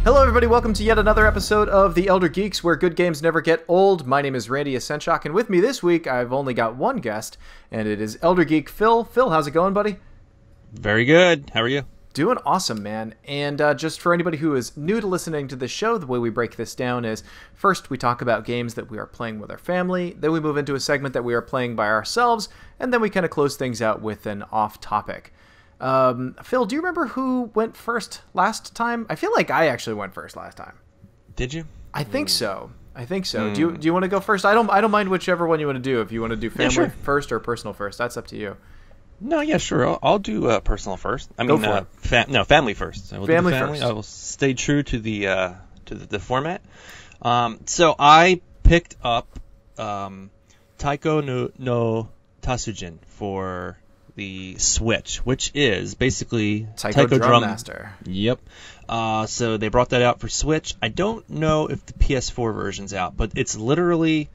Hello everybody, welcome to yet another episode of The Elder Geeks, where good games never get old. My name is Randy Asenchak, and with me this week, I've only got one guest, and it is Elder Geek Phil. Phil, how's it going, buddy? Very good. How are you? Doing awesome, man. And just for anybody who is new to listening to this show, the way we break this down is, first we talk about games that we are playing with our family, then we move into a segment that we are playing by ourselves, and then we kind of close things out with an off-topic. Phil, do you remember who went first last time? I feel like I actually went first last time. Did you? I think so. Do you want to go first? I don't mind whichever one you want to do. If you want to do family first or personal first, that's up to you. No, yeah, sure. I'll do personal first. Family first. I will family do family first. I will stay true to the format. So I picked up Taiko no Tatsujin for the Switch, which is basically Taiko Drum Master. Yep. So they brought that out for Switch. I don't know if the PS4 version's out, but it's literally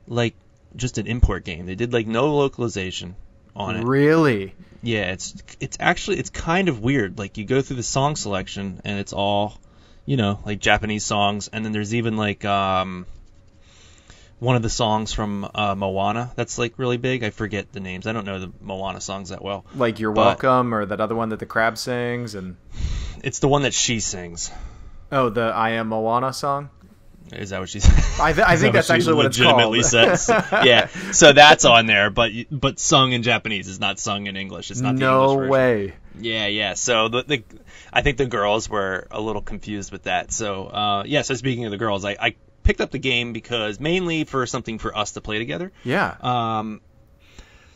like just an import game. They did like no localization on it. Really? Yeah, it's actually kind of weird. Like you go through the song selection and it's all, like Japanese songs, and then there's even like one of the songs from Moana that's like really big. I forget the names. I don't know the Moana songs that well. Like You're Welcome, or that other one that the crab sings, and it's the one that she sings. Oh, the I Am Moana song? Is that what she says? I think that's actually what it's called. Legitimately says. Yeah. So that's on there, but sung in Japanese. It's not sung in English. It's not the English version. No way. Yeah. So I think the girls were a little confused with that. So so speaking of the girls, I picked up the game because mainly for something for us to play together. Yeah.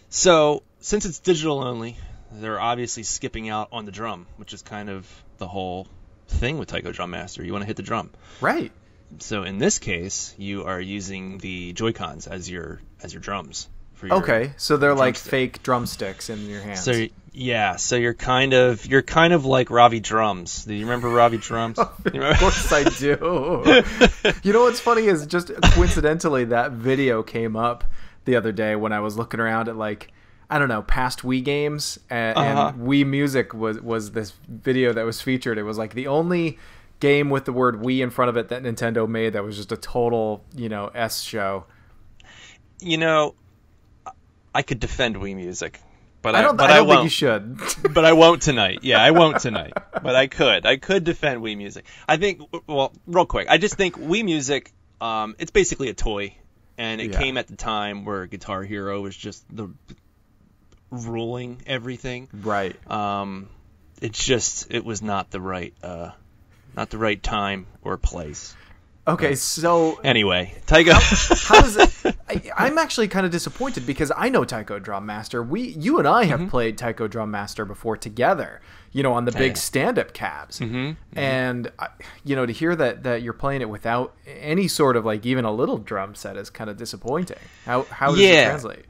So since it's digital only, they're obviously skipping out on the drum, which is kind of the whole thing with Taiko Drum Master. You want to hit the drum. Right. So in this case, you are using the Joy-Cons as your drums. For your okay, so they're like drumstick. fake drumsticks in your hands. So yeah, so you're kind of like Ravi Drums. Do you remember Ravi Drums? Of course I do. You know what's funny is just coincidentally that video came up the other day when I was looking around at past Wii games, and Wii Music was this video that was featured. It was like the only game with the word Wii in front of it that Nintendo made that was just a total, S show. I could defend Wii Music, but I don't think you should. But I won't tonight. Yeah, I won't tonight. But I could defend Wii Music. I think, well, real quick, I just think Wii Music, it's basically a toy, and it came at the time where Guitar Hero was just the ruling everything. Right. It was not the right time or place. Okay, so anyway, Taiko. How does it? I'm actually kind of disappointed because I know Taiko Drum Master. You and I have played Taiko Drum Master before together. On the big stand-up cabs, and to hear that you're playing it without any sort of like even a little drum set is kind of disappointing. How does it translate?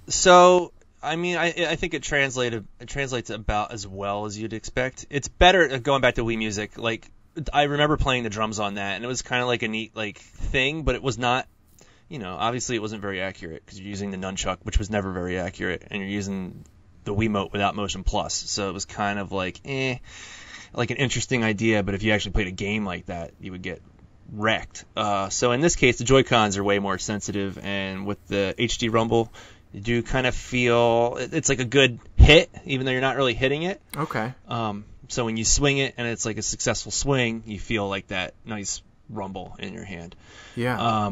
So I mean, I think it translates about as well as you'd expect. It's better going back to Wii Music. Like I remember playing the drums on that, and it was kind of like a neat thing, but it was not. Obviously it wasn't very accurate because you're using the nunchuck, which was never very accurate, and you're using the Wiimote without Motion Plus, so it was kind of like an interesting idea, but if you actually played a game like that, you would get wrecked. So in this case, the Joy-Cons are way more sensitive, and with the HD Rumble, you do kind of feel it's like a good hit, even though you're not really hitting it. Okay. So when you swing it and it's like a successful swing, you feel like that nice rumble in your hand. Yeah.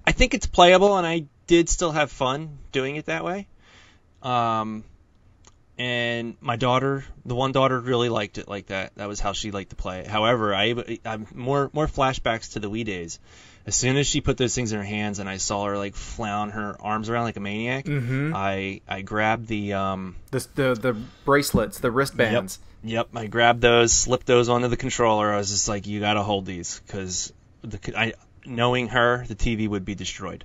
I think it's playable, and I did still have fun doing it that way. And my daughter, the one daughter, really liked it like that. That was how she liked to play it. However, I'm more flashbacks to the Wii days. As soon as she put those things in her hands and I saw her like flound her arms around like a maniac, I grabbed the bracelets, the wristbands. Yep. I grabbed those, slipped those onto the controller. I was just like, you got to hold these because knowing her, the TV would be destroyed.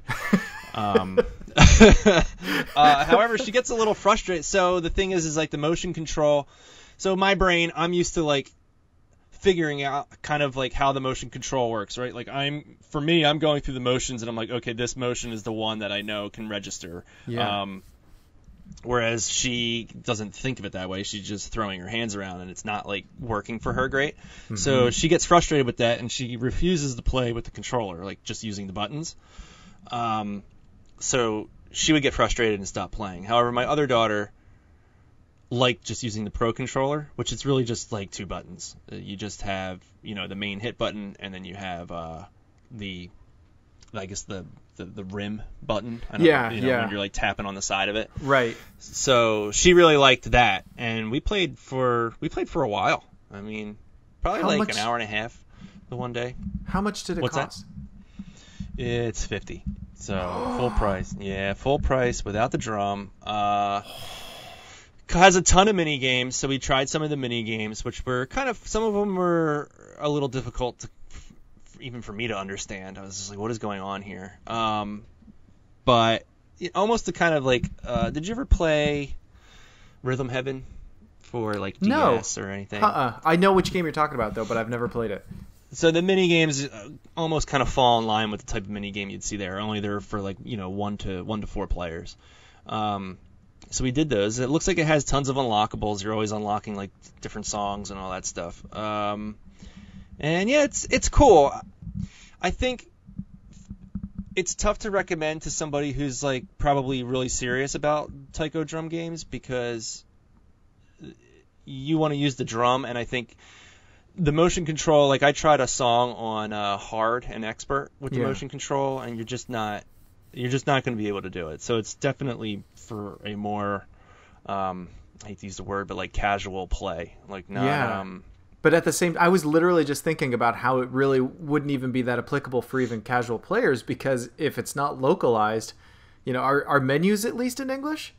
However, she gets a little frustrated. So the thing is like the motion control. So my brain, I'm used to like figuring out kind of like how the motion control works, right? Like I'm going through the motions and I'm like, okay, this motion is the one that I know can register. Yeah. Whereas she doesn't think of it that way. She's just throwing her hands around, and it's not like working for her great. Mm-hmm. So she gets frustrated with that, and she refuses to play with the controller, like just using the buttons. So she would get frustrated and stop playing. However, my other daughter liked just using the Pro controller, which is really just like 2 buttons. You just have, the main hit button, and then you have the rim button. When you're like tapping on the side of it. Right. So she really liked that, and we played for a while. I mean, probably an hour and a half the one day. How much did it cost? That? It's $50. So full price. Yeah, full price without the drum. Has a ton of mini games, so we tried some of the mini games, which were some of them were a little difficult even for me to understand. I was just like, what is going on here? But almost the kind of like, did you ever play Rhythm Heaven for like DS or anything? I know which game you're talking about though, but I've never played it. So the mini games almost kind of fall in line with the type of mini game you'd see there. Only they're for like 1 to 4 players. So we did those. It looks like it has tons of unlockables. You're always unlocking like different songs and all that stuff. And yeah, it's cool. I think it's tough to recommend to somebody who's like probably really serious about Taiko drum games, because you want to use the drum, and I think the motion control, like I tried a song on hard and expert with the motion control, and you're just not going to be able to do it. So it's definitely for a more I hate to use the word, but like casual play, like not but at the same, I was literally just thinking about how it really wouldn't even be that applicable for even casual players, because if it's not localized, are menus at least in English?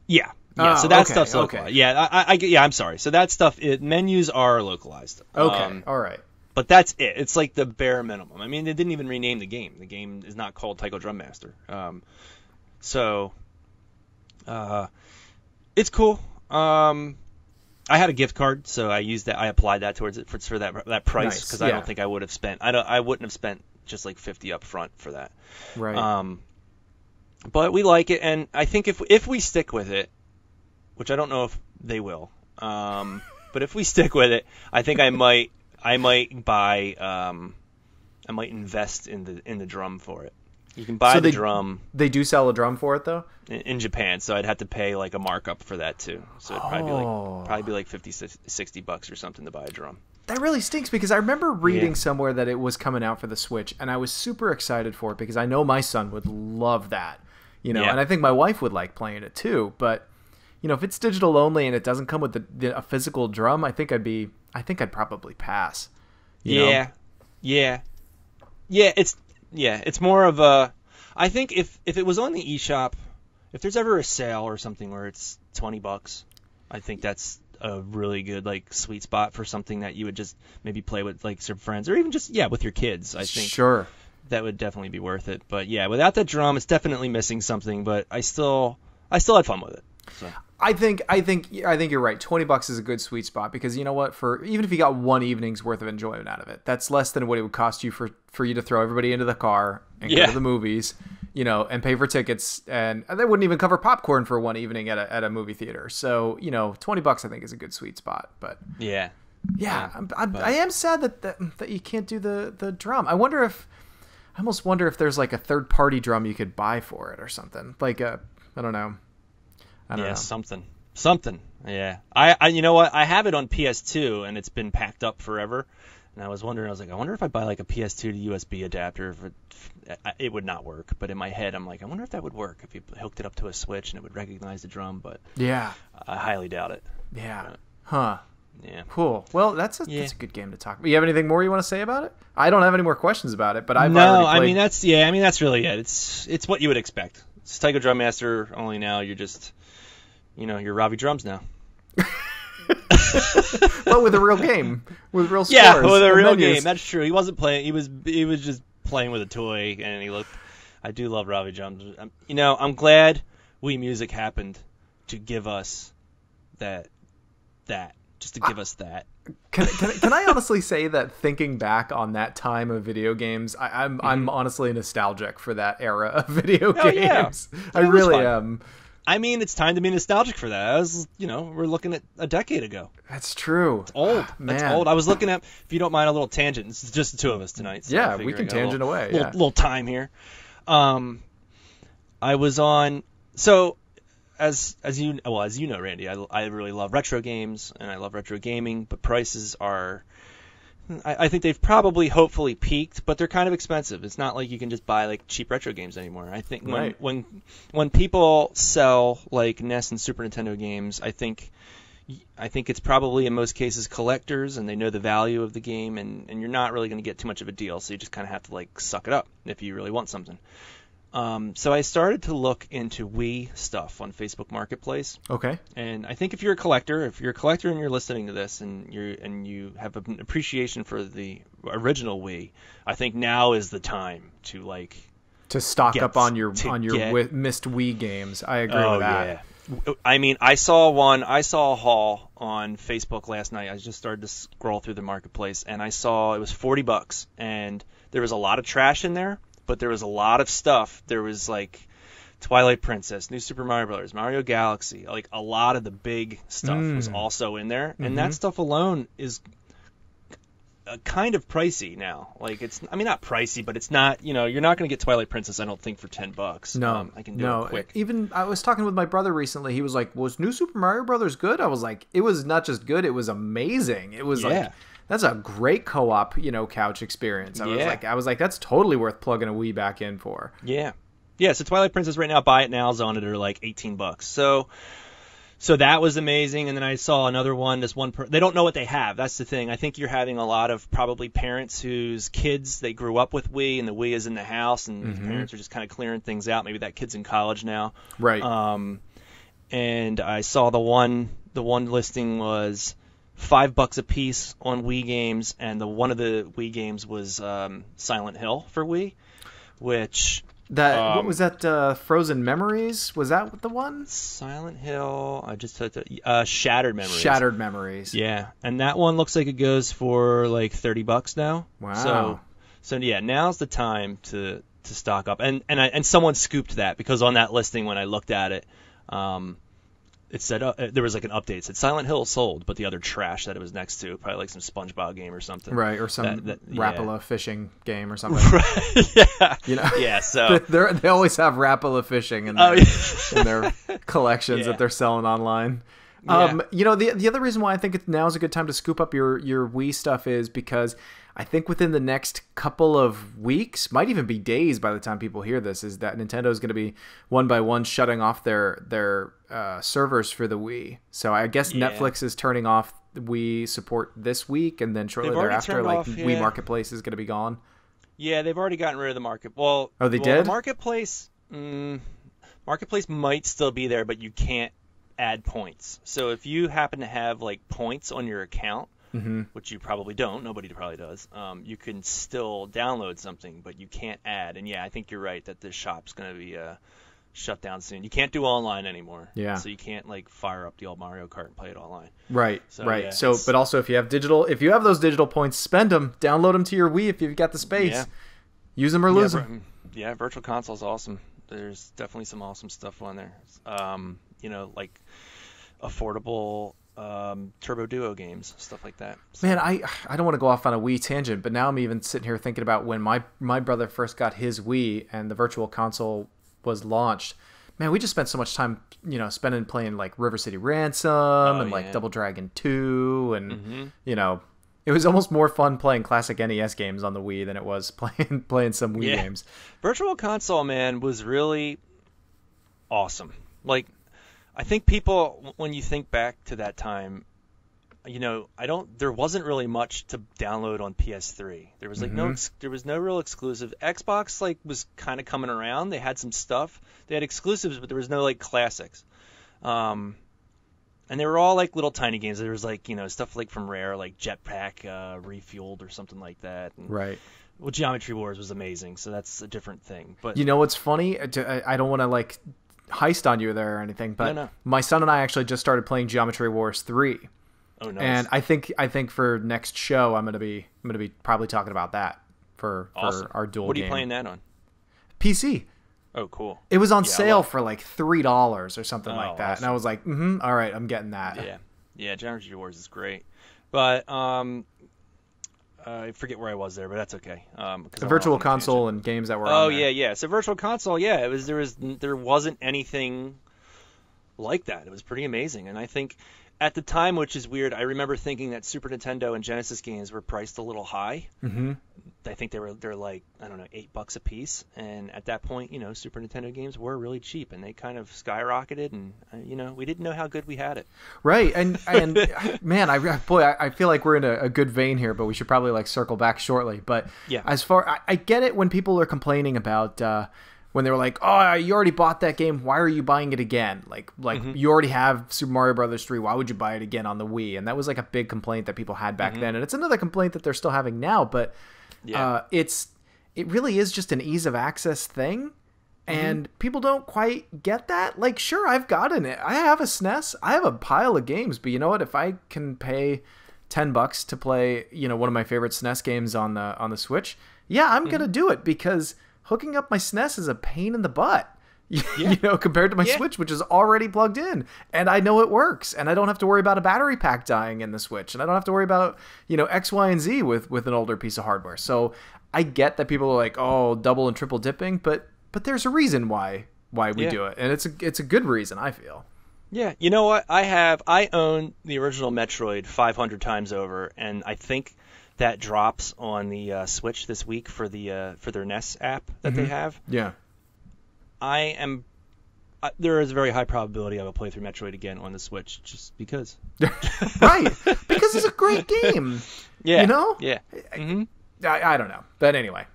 Yeah. Yeah, so that stuff's localized. Okay. Yeah, I'm sorry. So that stuff, menus are localized. Okay, all right. But that's it. It's like the bare minimum. I mean, they didn't even rename the game. The game is not called Taiko Drum Master. It's cool. I had a gift card, so I used that. I applied that towards it for that price, because I don't think I would have spent. I wouldn't have spent just like $50 up front for that. Right. But we like it, and I think if we stick with it, which I don't know if they will, but if we stick with it, I think I might buy. I might invest in the drum for it. You can buy the drum. They do sell a drum for it though in Japan, so I'd have to pay like a markup for that too. So it'd probably be like $50-$60 or something to buy a drum. That really stinks, because I remember reading somewhere that it was coming out for the Switch, and I was super excited for it because I know my son would love that, and I think my wife would like playing it too. But if it's digital only and it doesn't come with a physical drum, I think I'd probably pass. Yeah. It's more of a. I think if it was on the eShop, if there's ever a sale or something where it's $20, I think that's a really good like sweet spot for something that you would just maybe play with like some friends, or even just with your kids. I think that would definitely be worth it. But yeah, without that drum, it's definitely missing something. But I still had fun with it. So. I think you're right. $20 is a good sweet spot, because you know what? For even if you got one evening's worth of enjoyment out of it, that's less than what it would cost you for you to throw everybody into the car and go to the movies, and pay for tickets, and they wouldn't even cover popcorn for one evening at a movie theater. So $20 I think is a good sweet spot. But I am sad that you can't do the drum. I almost wonder if there's like a third party drum you could buy for it or something, like I don't know. Something. Yeah. I you know what? I have it on PS2, and it's been packed up forever. And I was wondering, I wonder if I buy like a PS2 to USB adapter, it would not work. But in my head, I'm like, I wonder if that would work if you hooked it up to a Switch and it would recognize the drum. But I highly doubt it. Yeah. Huh. Yeah. Cool. Well, that's a good game to talk about. You have anything more you want to say about it? I don't have any more questions about it, but I've already played. That's really it. It's what you would expect. It's Taiko Drum Master, only now you're just. You're Ravi Drums now. But with a real game, with real scores. Yeah, with a real game. That's true. He wasn't playing. He was just playing with a toy, and he looked. I do love Ravi Drums. I'm glad Wii Music happened to give us that. Just to give us that. Can I honestly say that thinking back on that time of video games, I'm honestly nostalgic for that era of video games. Yeah. I really am. I mean, it's time to be nostalgic for that. We're looking at a decade ago. That's true. It's old. That's old. I was looking at, if you don't mind a little tangent, it's just the two of us tonight. So yeah, we can tangent away. Little time here. I was on, so as you know, Randy, I really love retro games and I love retro gaming, but prices are, I think they've probably hopefully peaked, but they're kind of expensive. It's not like you can just buy like cheap retro games anymore. I think when people sell like NES and Super Nintendo games, I think it's probably in most cases collectors, and they know the value of the game, and you're not really going to get too much of a deal, so you just kind of have to like suck it up if you really want something. So I started to look into Wii stuff on Facebook Marketplace. Okay. And I think if you're a collector and you're listening to this and you have an appreciation for the original Wii, I think now is the time to stock up on your missed Wii games. I agree with that. Yeah. I mean, I saw a haul on Facebook last night. I just started to scroll through the marketplace, and I saw it was $40, and there was a lot of trash in there. But there was a lot of stuff. There was like Twilight Princess, New Super Mario Bros., Mario Galaxy. Like a lot of the big stuff was also in there, and that stuff alone is kind of pricey now. Like not pricey, but it's not. You're not going to get Twilight Princess, I don't think, for $10. No, I can do it quick. Even I was talking with my brother recently. He was like, "Was New Super Mario Bros. Good?" I was like, "It was not just good; it was amazing. It was like." That's a great co-op, couch experience. I was like, that's totally worth plugging a Wii back in for. Yeah. So Twilight Princess right now, buy it now is on it at like $18. So that was amazing. And then I saw another one. They don't know what they have. That's the thing. I think you're having a lot of probably parents whose kids, they grew up with Wii and the Wii is in the house, and the parents are just kind of clearing things out. Maybe that kid's in college now. Right. And I saw the one listing was $5 a piece on Wii games, and one of the Wii games was Silent Hill for Wii, which what was that? Frozen Memories, was that the one? Silent Hill. I just said Shattered Memories. Shattered Memories. Yeah, and that one looks like it goes for like $30 now. Wow. So yeah, now's the time to stock up, and someone scooped that, because on that listing when I looked at it. It said there was like an update. It said Silent Hill sold, but the other trash that it was next to, probably like some SpongeBob game or something. Right, or some Rapala fishing game or something. Right, yeah. Yeah, so they always have Rapala fishing in their collections that they're selling online. Yeah. The other reason why I think now is a good time to scoop up your Wii stuff is because I think within the next couple of weeks, might even be days by the time people hear this, is that Nintendo is going to be one by one shutting off their servers for the Wii. So I guess Netflix is turning off Wii support this week, and then shortly thereafter, Wii Marketplace is going to be gone. Yeah, they've already gotten rid of the market. Well, they did? The Marketplace might still be there, but you can't add points. So if you happen to have like points on your account, which you probably don't, nobody probably does, you can still download something, but you can't add. And yeah, I think you're right that this shop's going to be shut down soon. You can't do online anymore. Yeah. So you can't like fire up the old Mario Kart and play it online. Right. So, right. Yeah, but also if you have those digital points, spend them, download them to your Wii if you've got the space. Yeah. Use them or lose them. Yeah, Virtual Console's awesome. There's definitely some awesome stuff on there. Like affordable Turbo Duo games, stuff like that. So. Man, I don't want to go off on a Wii tangent, but now I'm even sitting here thinking about when my brother first got his Wii and the Virtual Console was launched. Man, we just spent so much time, playing like River City Ransom and like Double Dragon 2, and it was almost more fun playing classic NES games on the Wii than it was playing some Wii games. Virtual Console, man, was really awesome. Like, I think people, when you think back to that time, there wasn't really much to download on PS3. There was like there was no real exclusive. Xbox was kind of coming around. They had some stuff. They had exclusives, but there was no like classics. And they were all like little tiny games. There was like, stuff like from Rare, like Jetpack Refueled or something like that. And, right. Well, Geometry Wars was amazing, so that's a different thing. But what's funny? I don't want to like heist on you there or anything, but my son and I actually just started playing Geometry Wars 3. Oh, nice. And I think for next show I'm gonna be probably talking about that for our dual game. What are you playing that on? PC. Oh, cool. It was on sale for like $3 or something like that, awesome. and I was like, all right, I'm getting that. Yeah, Geometry Wars is great, but I forget where I was there, but that's okay. The Virtual Console and games that were on there. yeah. So Virtual Console, there wasn't anything like that. It was pretty amazing, and I think at the time, which is weird, I remember thinking that Super Nintendo and Genesis games were priced a little high. Mm-hmm. I think they're like, I don't know, $8 a piece, and at that point, Super Nintendo games were really cheap, and they kind of skyrocketed, and we didn't know how good we had it. Right, and man, I feel like we're in a good vein here, but we should probably like circle back shortly. But yeah, as far I get it when people are complaining about when they were like, oh, you already bought that game, why are you buying it again? Like you already have Super Mario Brothers 3, why would you buy it again on the Wii? And that was like a big complaint that people had back then, and it's another complaint that they're still having now. But it really is just an ease of access thing, and people don't quite get that. Like, sure, I've gotten it. I have a SNES. I have a pile of games, but you know what? If I can pay $10 to play, one of my favorite SNES games on the Switch, I'm gonna do it, because hooking up my SNES is a pain in the butt. Compared to my Switch, which is already plugged in, and I know it works, and I don't have to worry about a battery pack dying in the Switch, and I don't have to worry about X, Y, and Z with an older piece of hardware. So I get that people are like, oh, double and triple dipping, but there's a reason why we do it, and it's a good reason, I feel. Yeah, you know what? I own the original Metroid 500 times over, and I think that drops on the Switch this week for their NES app that they have. Yeah. There is a very high probability I will play through Metroid again on the Switch, just because. Right, because it's a great game. Yeah. Yeah. Mm-hmm. I don't know, but anyway.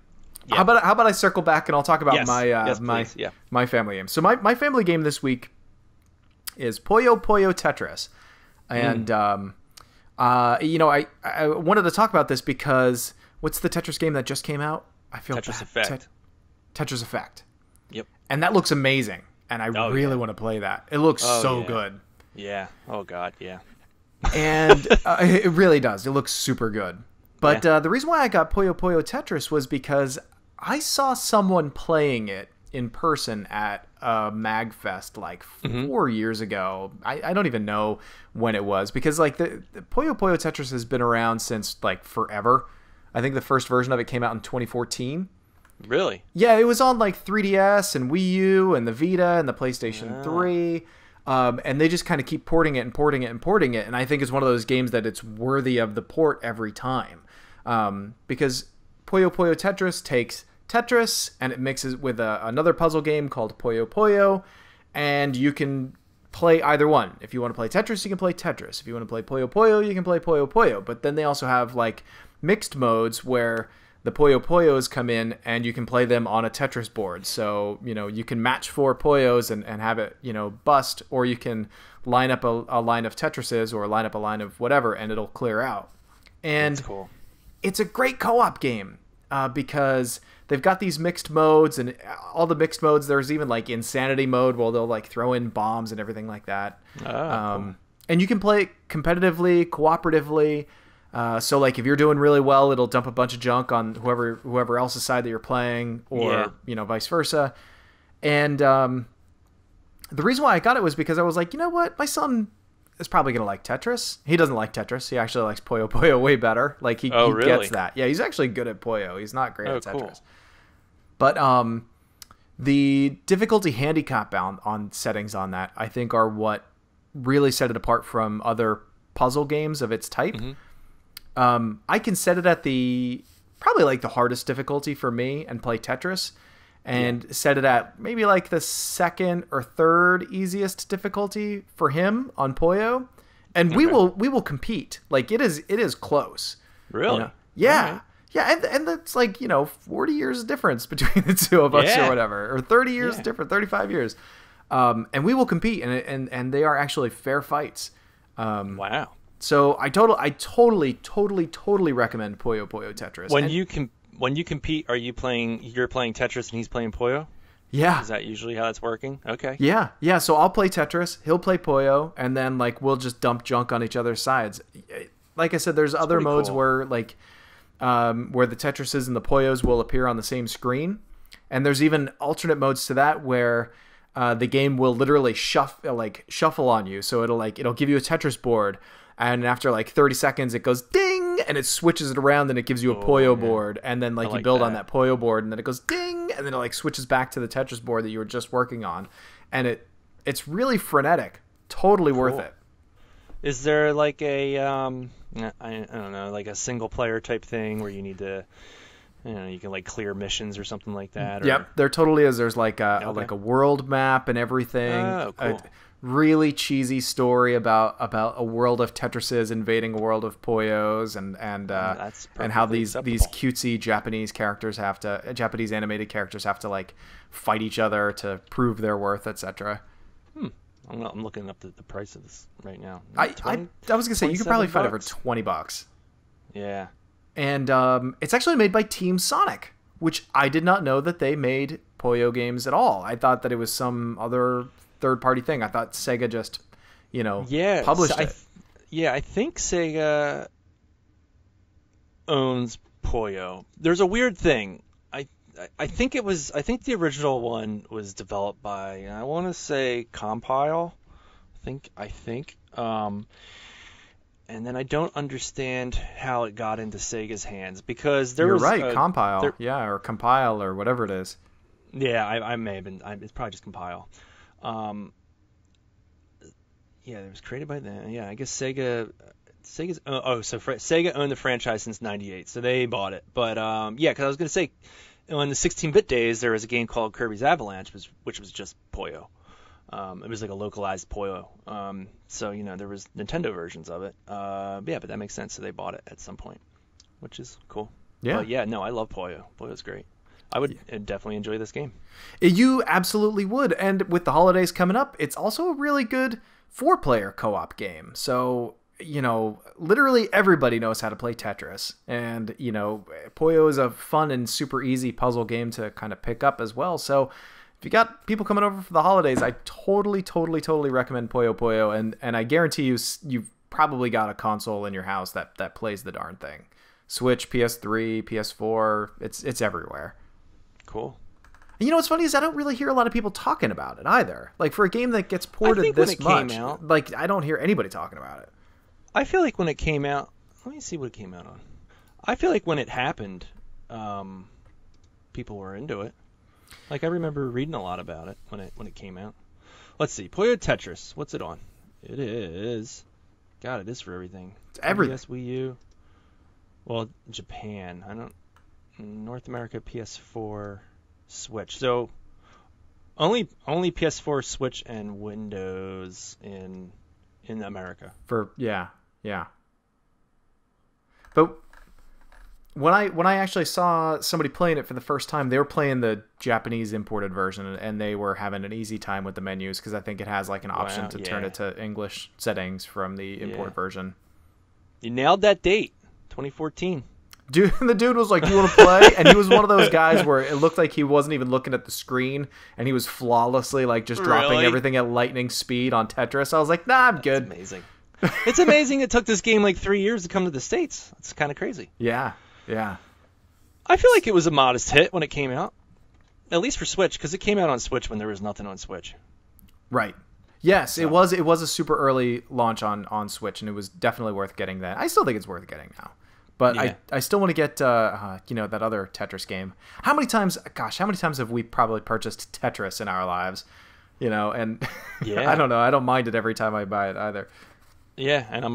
Yeah. How about I circle back and I'll talk about my family game. So my family game this week is Puyo Tetris, and I wanted to talk about this because what's the Tetris game that just came out? I feel Tetris Effect. Tetris Effect. Yep. And that looks amazing, and I really want to play that. It looks so good. Yeah. Oh God. Yeah. And it really does. It looks super good. But the reason why I got Puyo Tetris was because I saw someone playing it in person at MagFest like 4 years ago. I don't even know when it was, because like the Puyo Tetris has been around since like forever. I think the first version of it came out in 2014. Really? Yeah, it was on like 3DS and Wii U and the Vita and the PlayStation 3. And they just kind of keep porting it. And I think it's one of those games that it's worthy of the port every time. Because Puyo Tetris takes Tetris and it mixes with another puzzle game called Puyo, and you can play either one. If you want to play Tetris, you can play Tetris. If you want to play Puyo, you can play Puyo. But then they also have like mixed modes where the Puyos come in and you can play them on a Tetris board. So, you can match 4 Puyos and have it, bust, or you can line up a line of Tetrises or line up a line of whatever and it'll clear out. And that's cool. It's a great co-op game because they've got these mixed modes, and all the mixed modes, there's even like insanity mode where they'll like throw in bombs and everything like that. Cool. And you can play it competitively, cooperatively. So like if you're doing really well, it'll dump a bunch of junk on whoever else's side that you're playing, or vice versa. And the reason why I got it was because I was like, you know what, my son is probably gonna like Tetris. He doesn't like Tetris. He actually likes Puyo really better. Like he really? gets that. Yeah, he's actually good at Puyo. He's not great at Tetris. Cool. But the difficulty handicap bound on settings on that, I think, are what really set it apart from other puzzle games of its type. I can set it at probably like the hardest difficulty for me and play Tetris, and set it at maybe like the second or third easiest difficulty for him on Puyo, and we will compete. Like it is close. Really? Yeah. Right. Yeah, and that's like 40 years difference between the two of us or whatever, or 30 years different, 35 years, and we will compete, and they are actually fair fights. Wow. So I totally recommend Puyo Tetris. When you compete, you're playing Tetris and he's playing Puyo? Yeah. Is that usually how it's working? Okay. Yeah. So I'll play Tetris, he'll play Puyo, and then like we'll just dump junk on each other's sides. Like I said, there's other modes where like where the Tetrises and the Puyos will appear on the same screen, And there's even alternate modes to that where the game will literally shuffle on you. So it'll give you a Tetris board, and after like 30 seconds it goes ding, and it switches it around, and it gives you a Puyo board, and then like you build on that Puyo board, and then it goes ding, and then it like switches back to the Tetris board that you were just working on, and it's really frenetic. Totally worth it. Is there like a I don't know, like a single player type thing where you need to, you can like clear missions or something like that? Or... Yep, there totally is. There's like a world map and everything. Oh, cool. A really cheesy story about a world of Tetrises invading a world of Puyos, and how these cutesy Japanese animated characters have to like fight each other to prove their worth, etc. I'm looking up the price of this right now. I was gonna say you could probably find it for $20. Yeah. And it's actually made by Team Sonic, which I did not know that they made Puyo games at all. I thought that it was some other third-party thing. I thought Sega just, published it. I think Sega owns Puyo. There's a weird thing. I think the original one was developed by, I want to say, Compile. I think. And then I don't understand how it got into Sega's hands, because You're right, Compile. Or Compile, or whatever it is. Yeah, I may have been. It's probably just Compile. It was created by them. Yeah, I guess Sega. Sega owned the franchise since '98, so they bought it. But because I was going to say, in the 16-bit days, there was a game called Kirby's Avalanche, which was just Puyo. It was like a localized Puyo. So there was Nintendo versions of it. But that makes sense. So they bought it at some point, which is cool. Yeah. But I love Puyo. Puyo's great. I would definitely enjoy this game. You absolutely would. And with the holidays coming up, it's also a really good 4-player co-op game. So, literally everybody knows how to play Tetris. And, Puyo is a fun and super easy puzzle game to kind of pick up as well. So if you got people coming over for the holidays, I totally recommend Puyo Puyo. And I guarantee you've probably got a console in your house that plays the darn thing. Switch, PS3, PS4, it's everywhere. Cool. And what's funny is I don't really hear a lot of people talking about it either. Like, for a game that gets ported this much, I don't hear anybody talking about it. I feel like when it came out, let me see what it came out on. I feel like when it happened, people were into it. Like, I remember reading a lot about it when it came out. Let's see, Puyo Tetris. What's it on? It is. God, it is for everything. It's everything. PS, Wii U. Well, Japan. North America, PS4, Switch. So only PS4, Switch, and Windows in America. Yeah. But when I actually saw somebody playing it for the first time, they were playing the Japanese imported version, and they were having an easy time with the menus, because I think it has like an option to turn it to English settings from the import version. You nailed that date, 2014. Dude, the dude was like, "Do you want to play?" And he was one of those guys where it looked like he wasn't even looking at the screen, and he was flawlessly like just dropping everything at lightning speed on Tetris. I was like, "Nah, I'm good." Amazing. It's amazing it took this game like 3 years to come to the States. It's kind of crazy. Yeah. I feel like it was a modest hit when it came out, at least for Switch, because it came out on Switch when there was nothing on Switch. Right. Yes, so. It was a super early launch on Switch, and it was definitely worth getting that. I still think it's worth getting now. But I still want to get that other Tetris game. How many times have we probably purchased Tetris in our lives? And I don't know. I don't mind it every time I buy it either. Yeah, and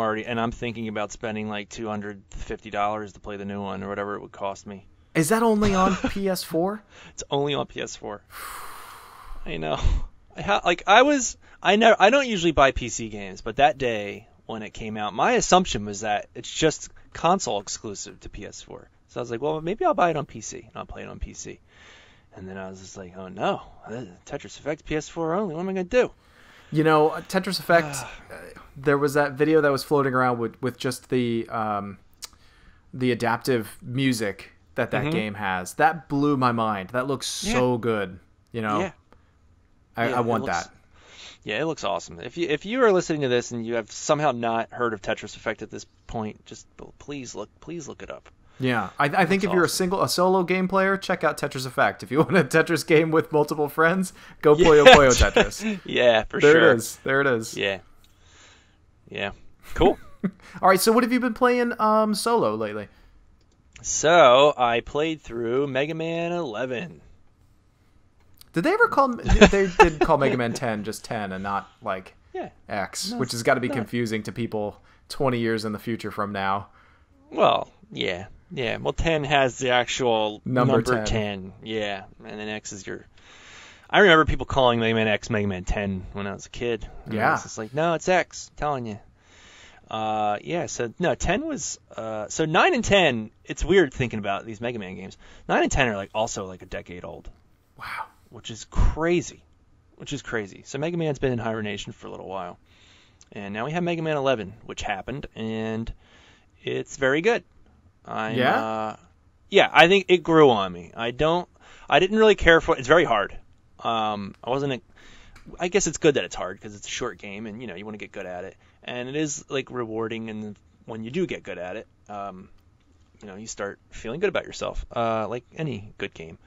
I'm thinking about spending like $250 to play the new one or whatever it would cost me. Is that only on PS4? It's only on PS4. I know. I don't usually buy PC games, but that day when it came out, my assumption was that it's just console exclusive to PS4. So I was like, well, maybe I'll buy it on PC, and I'll play it on PC. And then I was just like, oh no, Tetris Effect PS4 only. What am I going to do? Tetris Effect, there was that video that was floating around with just the adaptive music that game has. That blew my mind. That looks so good. I want that. Yeah, it looks awesome. If you are listening to this and you have somehow not heard of Tetris Effect at this point, just please look it up. Yeah, I think if you're a solo game player, check out Tetris Effect. If you want a Tetris game with multiple friends, go Puyo Tetris. Yeah, for there sure. There it is. Yeah. Cool. All right, so what have you been playing solo lately? So I played through Mega Man 11. Did they ever call? They did call Mega Man 10 just 10 and not like X, which has got to be confusing to people 20 years in the future from now. Well, yeah. Well, 10 has the actual number 10. 10. Yeah, and then X is your. I remember people calling Mega Man X Mega Man 10 when I was a kid. Yeah, it's like, no, it's X. I'm telling you. So no, 10 was so 9 and 10. It's weird thinking about these Mega Man games. 9 and 10 are also a decade old. Wow, which is crazy. So Mega Man's been in hibernation for a little while, and now we have Mega Man 11, which happened, and it's very good. I think it grew on me. I didn't really care for it. It's very hard. I guess it's good that it's hard because it's a short game, and you want to get good at it. And it is rewarding, and when you do get good at it, you start feeling good about yourself, like any good game.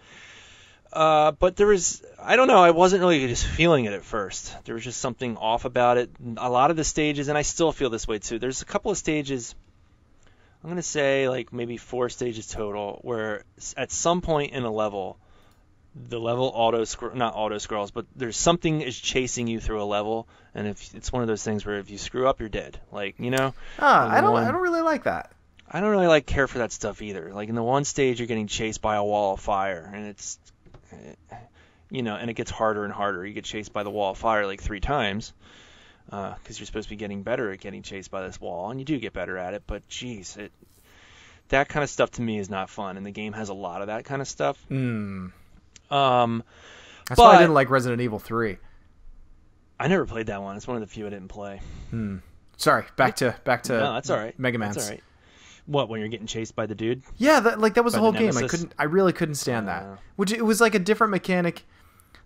But there was, I don't know, I wasn't really just feeling it at first. There was just something off about it. A lot of the stages, and I still feel this way too. There's a couple of stages, I'm gonna say maybe 4 stages total, where at some point in a level, the level not auto scrolls, but there's something is chasing you through a level, and if it's one of those things where if you screw up, you're dead. I don't really like that. I don't really care for that stuff either. In the one stage, you're getting chased by a wall of fire, and it's, and it gets harder and harder. You get chased by the wall of fire 3 times, because you're supposed to be getting better at getting chased by this wall, and you do get better at it. But geez, that kind of stuff to me is not fun, and the game has a lot of that kind of stuff. That's why I didn't like Resident Evil 3. I never played that one. It's one of the few I didn't play. Sorry, back to no, that's all right. Mega Man's. That's all right. What, when you're getting chased by the dude? Yeah, that was the whole game. I really couldn't stand that. Which it was a different mechanic.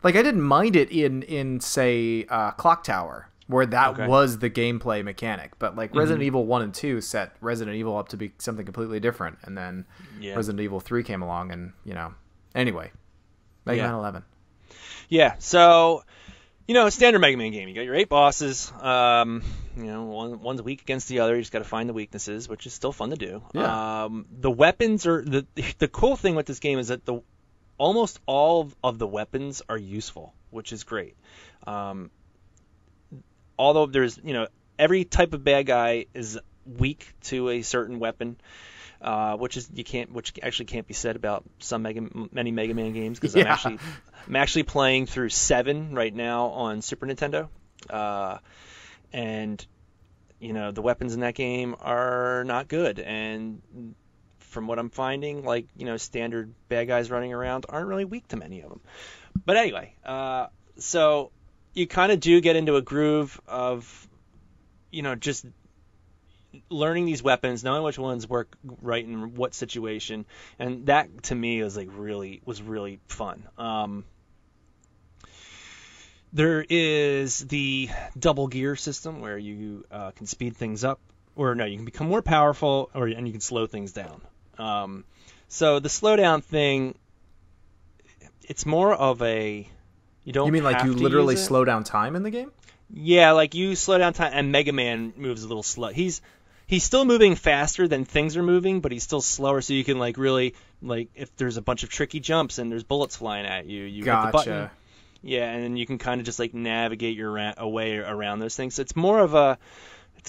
I didn't mind it in say Clock Tower, where that was the gameplay mechanic. But Resident Evil 1 and 2 set Resident Evil up to be something completely different, and then Resident Evil 3 came along, and anyway. Mega Man 11. Yeah, so, a standard Mega Man game. You got your 8 bosses. One's weak against the other. You just got to find the weaknesses, which is still fun to do. Yeah. The weapons are the cool thing with this game is that almost all of the weapons are useful, which is great. Although there's every type of bad guy is weak to a certain weapon. Which actually can't be said about many Mega Man games, because I'm actually playing through 7 right now on Super Nintendo, and the weapons in that game are not good, and from what I'm finding, standard bad guys running around aren't really weak to many of them. But anyway, so you kind of do get into a groove of just learning these weapons, knowing which ones work right in what situation, and that to me was really fun. There is the double gear system where you can speed things up, or no, you can become more powerful, and you can slow things down. So the slowdown thing, it's more of a you mean you literally slow down time in the game? Yeah, you slow down time, and Mega Man moves a little slow. He's still moving faster than things are moving, but he's still slower, so you can really if there's a bunch of tricky jumps and there's bullets flying at you, hit the button. Yeah, and then you can kind of just navigate your way around those things. So it's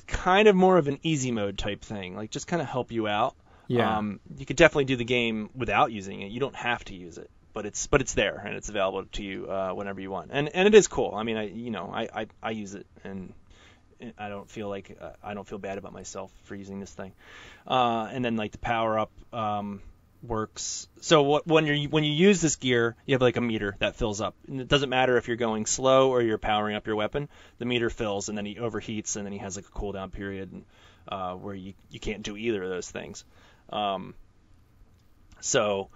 kind of more of an easy mode type thing, just kind of help you out. Yeah. You could definitely do the game without using it. You don't have to use it, but it's there and it's available to you whenever you want. And it is cool. I mean, I use it, and I don't feel bad about myself for using this thing. And then the power up works. So when you use this gear, you have a meter that fills up. And it doesn't matter if you're going slow or you're powering up your weapon. The meter fills, and then he overheats, and then he has a cooldown period where you can't do either of those things. So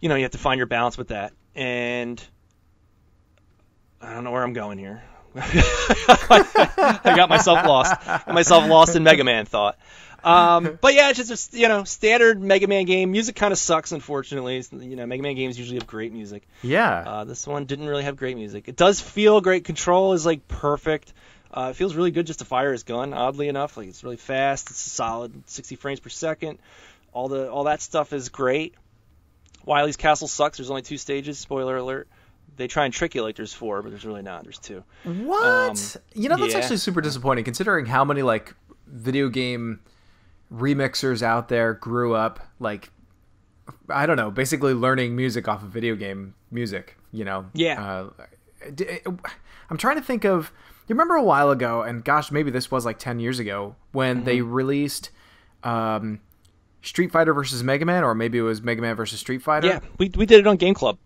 you have to find your balance with that. And I don't know where I'm going here. I got myself lost in Mega Man thought. But yeah, it's just standard Mega Man game. Music kind of sucks, unfortunately. Mega Man games usually have great music. Yeah. This one didn't really have great music. It does feel great. Control is like perfect. It feels really good just to fire his gun. Oddly enough, like it's really fast. It's solid 60 frames per second. All that stuff is great. Wily's Castle sucks. There's only 2 stages. Spoiler alert. They try and trick you like there's 4, but there's really not. There's 2. What? That's actually super disappointing, considering how many like video game remixers out there grew up like, I don't know, basically learning music off of video game music. Yeah. I'm trying to think of. You remember a while ago, and gosh, maybe this was like 10 years ago, when they released Street Fighter versus Mega Man, or maybe it was Mega Man versus Street Fighter. Yeah, we did it on Game Club.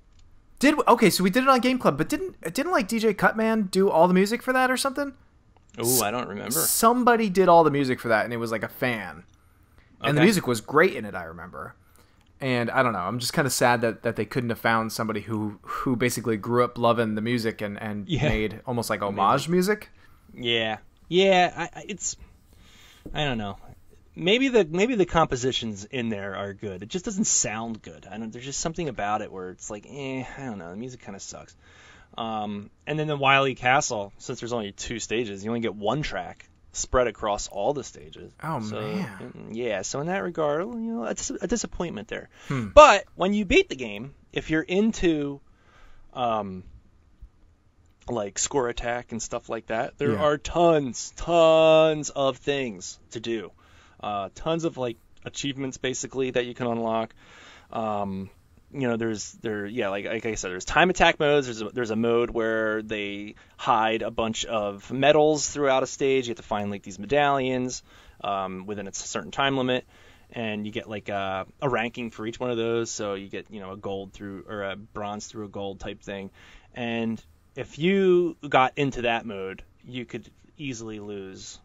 So we did it on Game Club, but didn't like DJ Cutman do all the music for that or something? Oh, I don't remember. Somebody did all the music for that, and it was like a fan, and the music was great in it. I remember, and I don't know. I'm just kind of sad that they couldn't have found somebody who basically grew up loving the music and made almost like homage music. Yeah. I don't know. Maybe the compositions in there are good. It just doesn't sound good. There's just something about it where it's like, I don't know. The music kind of sucks. And then the Wily Castle, since there's only 2 stages, you only get 1 track spread across all the stages. Oh, man. Yeah, so in that regard, it's a disappointment there. But when you beat the game, if you're into like score attack and stuff like that, there are tons of things to do. Tons of like achievements basically that you can unlock. Like I said, there's time attack modes. There's a mode where they hide a bunch of medals throughout a stage. You have to find like these medallions within a certain time limit, and you get like a ranking for each one of those. So you get a gold through or a bronze through a gold type thing. And if you got into that mode, you could easily lose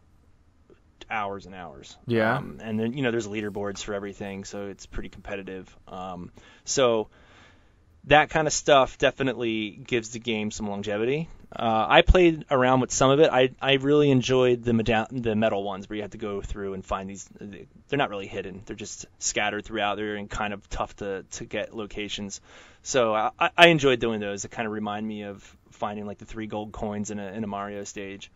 hours and hours. Yeah. And then there's leaderboards for everything, so it's pretty competitive. So that kind of stuff definitely gives the game some longevity. I played around with some of it. I really enjoyed the metal ones where you have to go through and find these. They're not really hidden. They're just scattered throughout. They're in kind of tough to get locations. So I enjoyed doing those. It kind of remind me of finding like the 3 gold coins in a Mario stage.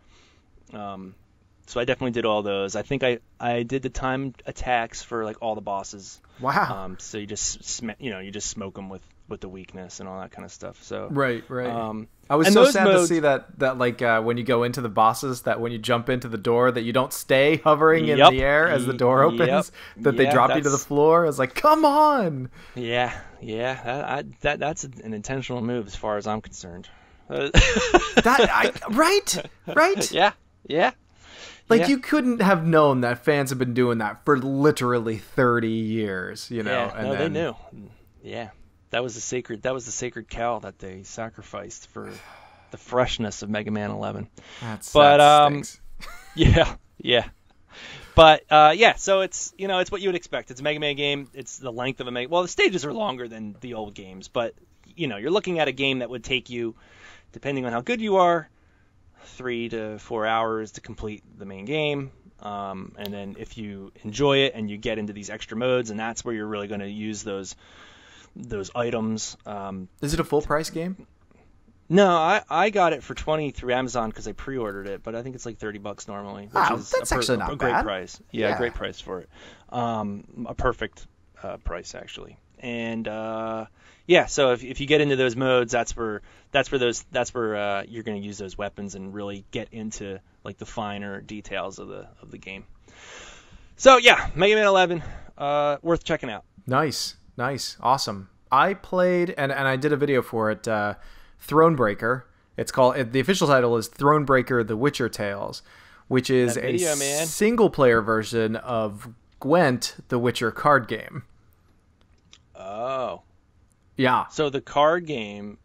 So I definitely did all those. I think I did the time attacks for like all the bosses. Wow. So you just smoke them with the weakness and all that kind of stuff. So right. I was so sad to see that like when you go into the bosses, that when you jump into the door, that you don't stay hovering in the air as the door opens, that they drop you to the floor. I was like, come on. Yeah. That's an intentional move as far as I'm concerned. Right. Yeah. Like, you couldn't have known that fans have been doing that for literally 30 years, Yeah, and they knew. Yeah. That was the sacred cow that they sacrificed for the freshness of Mega Man 11. That stinks. Yeah. But so it's it's what you would expect. It's a Mega Man game. It's the length of a the stages are longer than the old games, but you're looking at a game that would take you, depending on how good you are, 3 to 4 hours to complete the main game. And then if you enjoy it and you get into these extra modes, and that's where you're really going to use those items. Is it a full price game? No, I got it for $20 through Amazon because I pre-ordered it, but I think it's like $30 normally. Which is that's actually not a great bad. Price. Yeah, great price for it. A perfect price actually. And so if you get into those modes, that's where you're going to use those weapons and really get into like the finer details of the game. So yeah, Mega Man 11, worth checking out. Nice, awesome. I played and I did a video for it. Thronebreaker. It's called. The official title is Thronebreaker: The Witcher Tales, which is single player version of Gwent, the Witcher card game. Oh. Yeah. So the card game,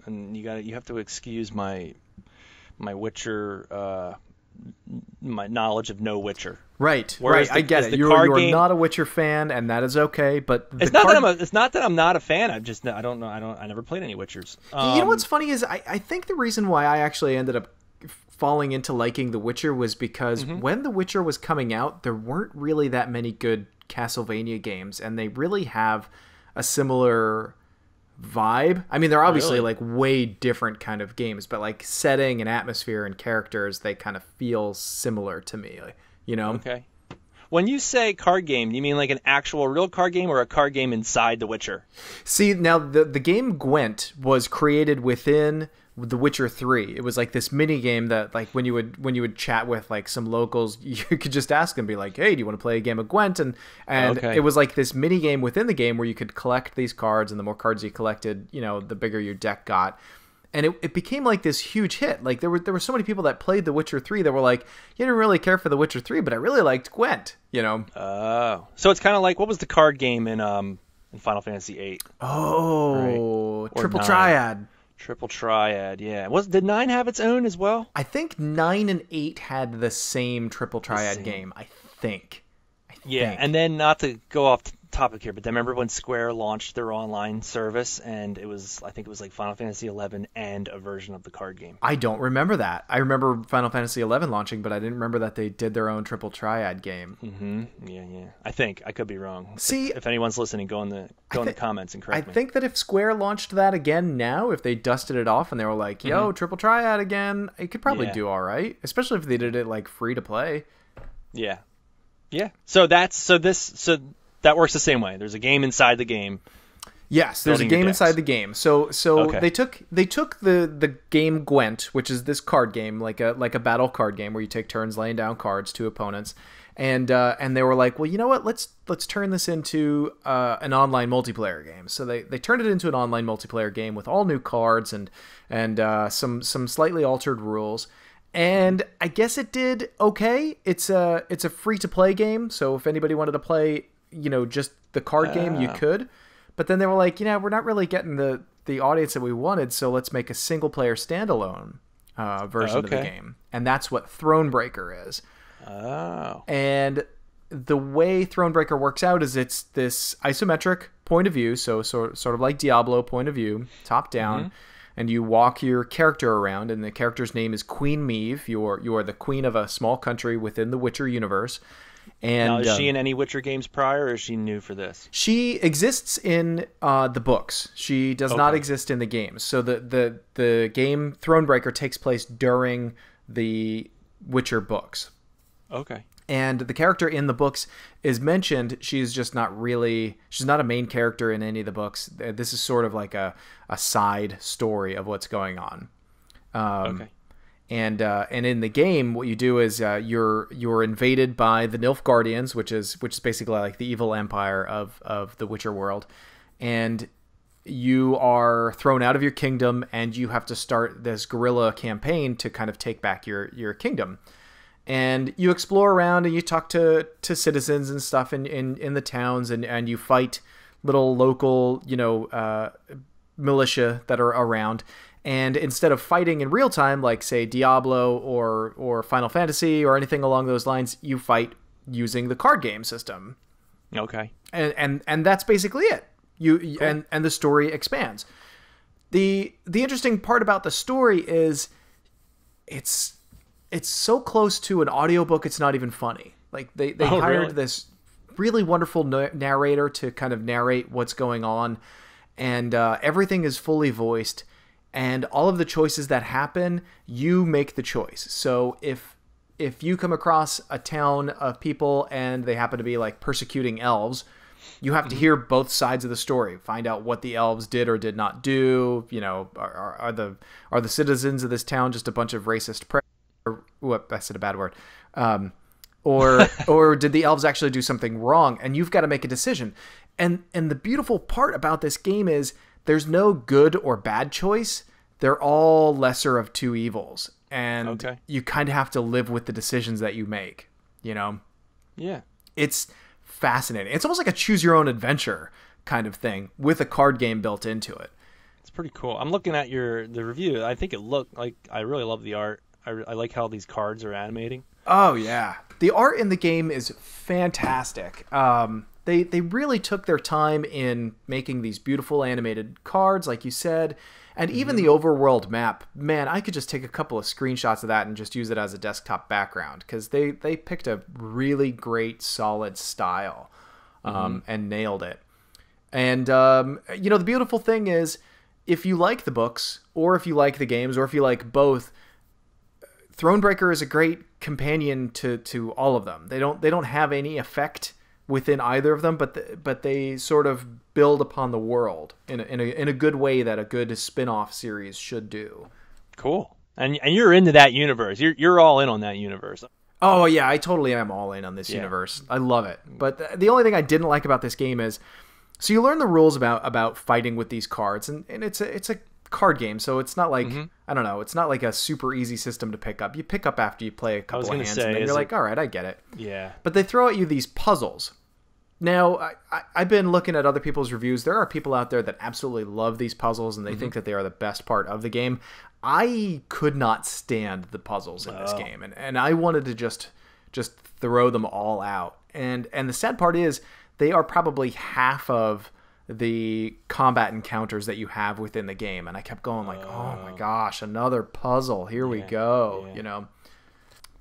and you have to excuse my Witcher, my knowledge of no Witcher. Right. I get it. You're not a Witcher fan, and that is okay. But it's not that I'm not a fan. I don't know. I never played any Witchers. You know what's funny is I think the reason why I actually ended up falling into liking The Witcher was because when The Witcher was coming out, there weren't really that many good Castlevania games, and they really have a similar vibe. I mean, they're obviously like way different kind of games, but like setting and atmosphere and characters, they kind of feel similar to me, you know? Okay. When you say card game, do you mean like an actual real card game or a card game inside The Witcher? See, now the game Gwent was created within The Witcher 3. It was like this mini game that like when you would chat with like some locals, you could just ask them, be like, "Hey, do you want to play a game of Gwent?" And it was like this mini game within the game where you could collect these cards, and the more cards you collected, you know, the bigger your deck got. And it became like this huge hit. Like there were so many people that played The Witcher 3 that were like, "You didn't really care for The Witcher 3, but I really liked Gwent," you know? Oh. So it's kind of like, what was the card game in Final Fantasy 8? Oh, right? Triple 9. Triad. Triple Triad, yeah. Did 9 have its own as well? I think 9 and 8 had the same Triple Triad game, I think. Yeah, and then not to go off topic here, but I remember when Square launched their online service, and I think it was like Final Fantasy 11 and a version of the card game. I don't remember that. I remember Final Fantasy 11 launching, but I didn't remember that they did their own Triple Triad game. Mm-hmm. Yeah. I could be wrong. See, if anyone's listening, go in the comments and correct me. I think that if Square launched that again now, if they dusted it off and they were like, "Yo, Triple Triad again," it could probably do all right, especially if they did it like free to play. Yeah. So that works the same way. There's a game inside the game. Yes, there's a game inside the game. So they took the game Gwent, which is this card game, like a battle card game where you take turns laying down cards to opponents, and they were like, well, you know what? Let's turn this into an online multiplayer game. So they turned it into an online multiplayer game with all new cards and some slightly altered rules. And I guess it did okay. It's a free to play game, so if anybody wanted to play, you know, just the card game, you could. But then they were like, you know, we're not really getting the audience that we wanted, so let's make a single player standalone version of the game. And that's what Thronebreaker is. Oh. And the way Thronebreaker works out is it's this isometric point of view, so sort of like Diablo point of view, top down. And you walk your character around, and the character's name is Queen Meve. You are the queen of a small country within the Witcher universe. And now, is she in any Witcher games prior, or is she new for this? She exists in the books. She does not exist in the games. So the game Thronebreaker takes place during the Witcher books. Okay. And the character in the books is mentioned. She's not a main character in any of the books. This is sort of like a side story of what's going on. Okay. And in the game, what you do is you're invaded by the Nilfgaardians, which is basically like the evil empire of the Witcher world, and you are thrown out of your kingdom, and you have to start this guerrilla campaign to kind of take back your kingdom. And you explore around and you talk to citizens and stuff in the towns, and you fight little local, you know, militia that are around. And instead of fighting in real time, like say Diablo or Final Fantasy or anything along those lines, you fight using the card game system. Okay. And that's basically it. Cool. And the story expands. The interesting part about the story is it's so close to an audiobook, it's not even funny. Like they hired this really wonderful narrator to kind of narrate what's going on, and everything is fully voiced, and all of the choices that happen, you make the choice. So if you come across a town of people and they happen to be like persecuting elves, you have to hear both sides of the story, find out what the elves did or did not do. You know, are the citizens of this town just a bunch of racist I said a bad word. Or did the elves actually do something wrong? And you've got to make a decision. And the beautiful part about this game is there's no good or bad choice. They're all lesser of two evils. And you kind of have to live with the decisions that you make, you know? Yeah. It's fascinating. It's almost like a choose your own adventure kind of thing with a card game built into it. It's pretty cool. I'm looking at the review. I think it looked like, I really love the art. I like how these cards are animating. Oh, yeah. The art in the game is fantastic. They really took their time in making these beautiful animated cards, like you said. And even the overworld map, man, I could just take a couple of screenshots of that and just use it as a desktop background, because they picked a really great, solid style and nailed it. And, the beautiful thing is, if you like the books, or if you like the games, or if you like both, Thronebreaker is a great companion to all of them. They don't have any effect within either of them, but they sort of build upon the world in a good way that a good spin-off series should do. Cool. And you're into that universe. You're all in on that universe. Oh yeah, I totally am all in on this universe. I love it. But the only thing I didn't like about this game is, so you learn the rules about fighting with these cards, and it's a card game, so it's not like I don't know, it's not like a super easy system to pick up. You pick up after you play a couple of hands, and then you're like, all right, I get it. Yeah. But they throw at you these puzzles. Now, I've been looking at other people's reviews. There are people out there that absolutely love these puzzles, and they think that they are the best part of the game. I could not stand the puzzles in this game, and I wanted to just throw them all out. And the sad part is, they are probably half of the combat encounters that you have within the game, and I kept going like, oh my gosh, another puzzle, here we go.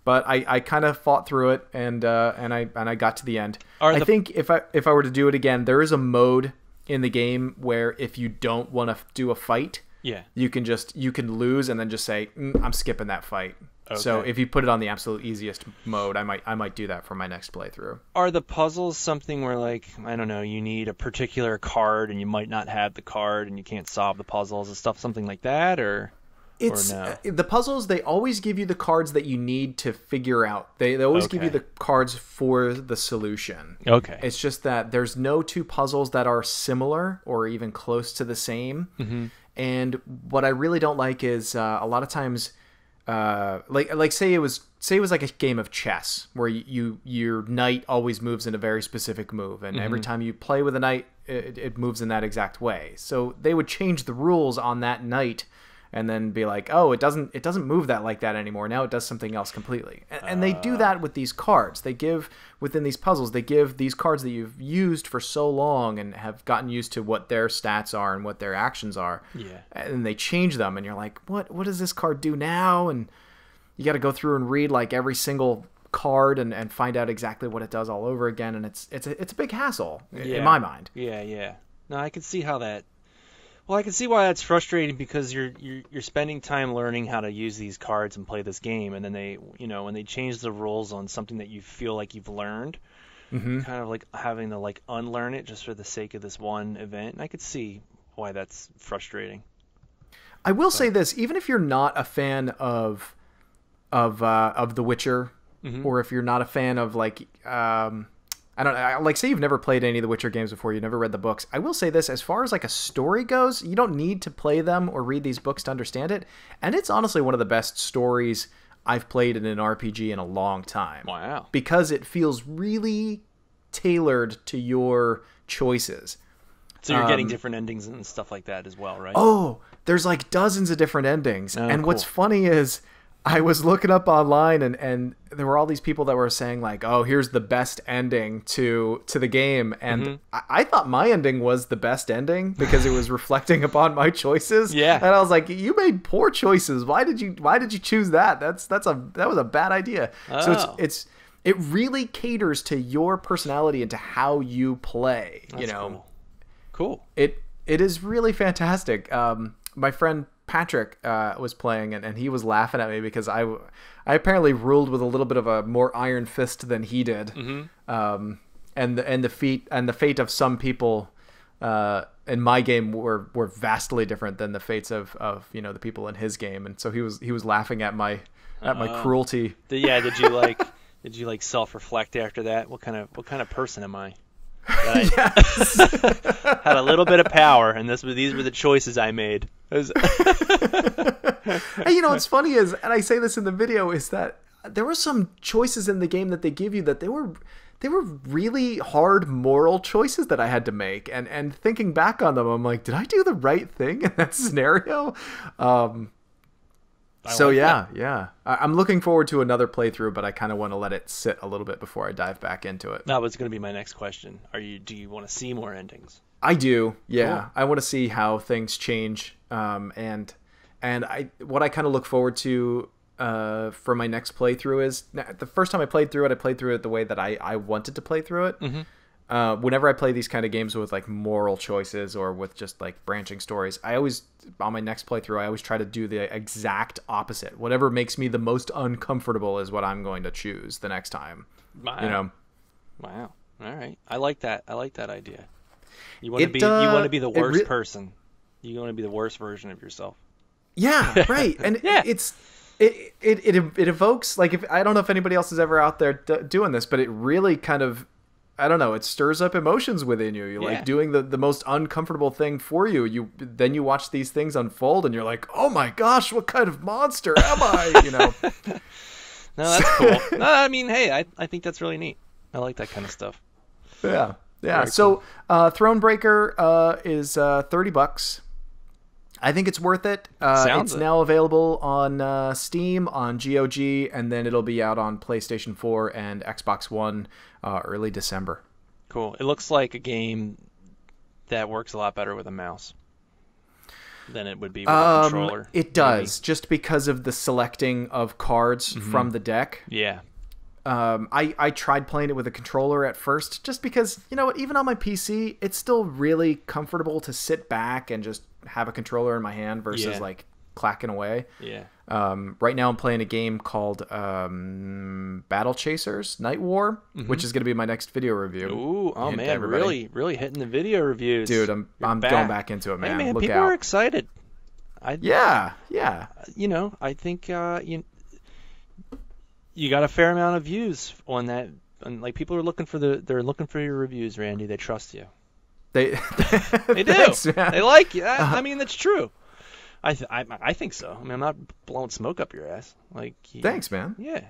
But I kind of fought through it, and I got to the end. I think if I were to do it again, there is a mode in the game where if you don't want to do a fight, you can lose and then just say, I'm skipping that fight. Okay. So if you put it on the absolute easiest mode, I might do that for my next playthrough. Are the puzzles something where, like, I don't know, you need a particular card and you might not have the card and you can't solve the puzzles and stuff, something like that, or no? The puzzles, they always give you the cards that you need to figure out. They always give you the cards for the solution. Okay. It's just that there's no two puzzles that are similar or even close to the same. And what I really don't like is a lot of times, like say it was like a game of chess where your knight always moves in a very specific move, and every time you play with a knight, it moves in that exact way. So they would change the rules on that knight and then be like, oh, it doesn't move like that anymore. Now it does something else completely. And they do that with these cards. They give, within these puzzles, they give these cards that you've used for so long and have gotten used to what their stats are and what their actions are. Yeah. And they change them, and you're like, what does this card do now? And you got to go through and read like every single card and find out exactly what it does all over again. And it's a big hassle in my mind. Yeah. No, I can see how that. Well, I can see why that's frustrating, because you're spending time learning how to use these cards and play this game, and then they, when they change the rules on something that you feel like you've learned, kind of like having to like unlearn it just for the sake of this one event. And I could see why that's frustrating. I will say this: even if you're not a fan of The Witcher, or if you're not a fan of like I don't know, like say you've never played any of the Witcher games before, you've never read the books, I will say this: as far as like a story goes, you don't need to play them or read these books to understand it. And it's honestly one of the best stories I've played in an RPG in a long time. Wow. Because it feels really tailored to your choices. So you're getting different endings and stuff like that as well, right? Oh, there's like dozens of different endings. And cool. What's funny is, I was looking up online, and there were all these people that were saying like, oh, here's the best ending to the game. And I thought my ending was the best ending because it was reflecting upon my choices. Yeah. And I was like, you made poor choices. Why did you choose that? That was a bad idea. Oh. So it really caters to your personality and to how you play. That's cool. It is really fantastic. My friend Patrick was playing, and he was laughing at me because I apparently ruled with a little bit of a more iron fist than he did. And the fate of some people in my game were vastly different than the fates of the people in his game, and so he was laughing at my cruelty. Did you like self-reflect after that? What kind of person am I? Yes. Had a little bit of power, and these were the choices I made. Hey, what's funny is, and I say this in the video, is that there were some choices in the game that they give you that they were really hard moral choices that I had to make, and thinking back on them, I'm like, did I do the right thing in that scenario? So like yeah. I'm looking forward to another playthrough, but I kind of want to let it sit a little bit before I dive back into it. That was going to be my next question. Do you want to see more endings? I do. Yeah. Cool. I want to see how things change. And what I kind of look forward to for my next playthrough is the first time I played through it the way that I wanted to play through it. Mm-hmm. Whenever I play these kind of games with like moral choices or with just like branching stories, I always, on my next playthrough, I always try to do the exact opposite. Whatever makes me the most uncomfortable is what I'm going to choose the next time. Wow. You know? Wow. All right. I like that. I like that idea. You want to be the worst person. You want to be the worst version of yourself. Yeah, right. And it evokes, like, if I don't know if anybody else is ever out there doing this, but it really kind of, I don't know, it stirs up emotions within you. You're like doing the most uncomfortable thing for you. Then you watch these things unfold and you're like, oh my gosh, what kind of monster am I? You know? No, that's cool. No, I mean, hey, I think that's really neat. I like that kind of stuff. Yeah. Very So Thronebreaker is $30. I think it's worth it. It's now available on Steam, on GOG, and then it'll be out on PlayStation 4 and Xbox One early December. Cool. It looks like a game that works a lot better with a mouse than it would be with a controller. It does, just because of the selecting of cards from the deck. Yeah. I tried playing it with a controller at first, just because, you know what, even on my PC, it's still really comfortable to sit back and just have a controller in my hand versus like clacking away. Yeah. Right now I'm playing a game called Battle Chasers Night War, which is going to be my next video review. Ooh, oh man, really hitting the video reviews. Dude, I'm going back into it, man. Hey, man, Look people out. are excited. Yeah. You know, I think you got a fair amount of views on that, and like people are looking for your reviews, Randy. They trust you. They do. Thanks, man. They like you. I mean, that's true. I think so. I mean, I'm not blowing smoke up your ass. Like, thanks, man. Yeah.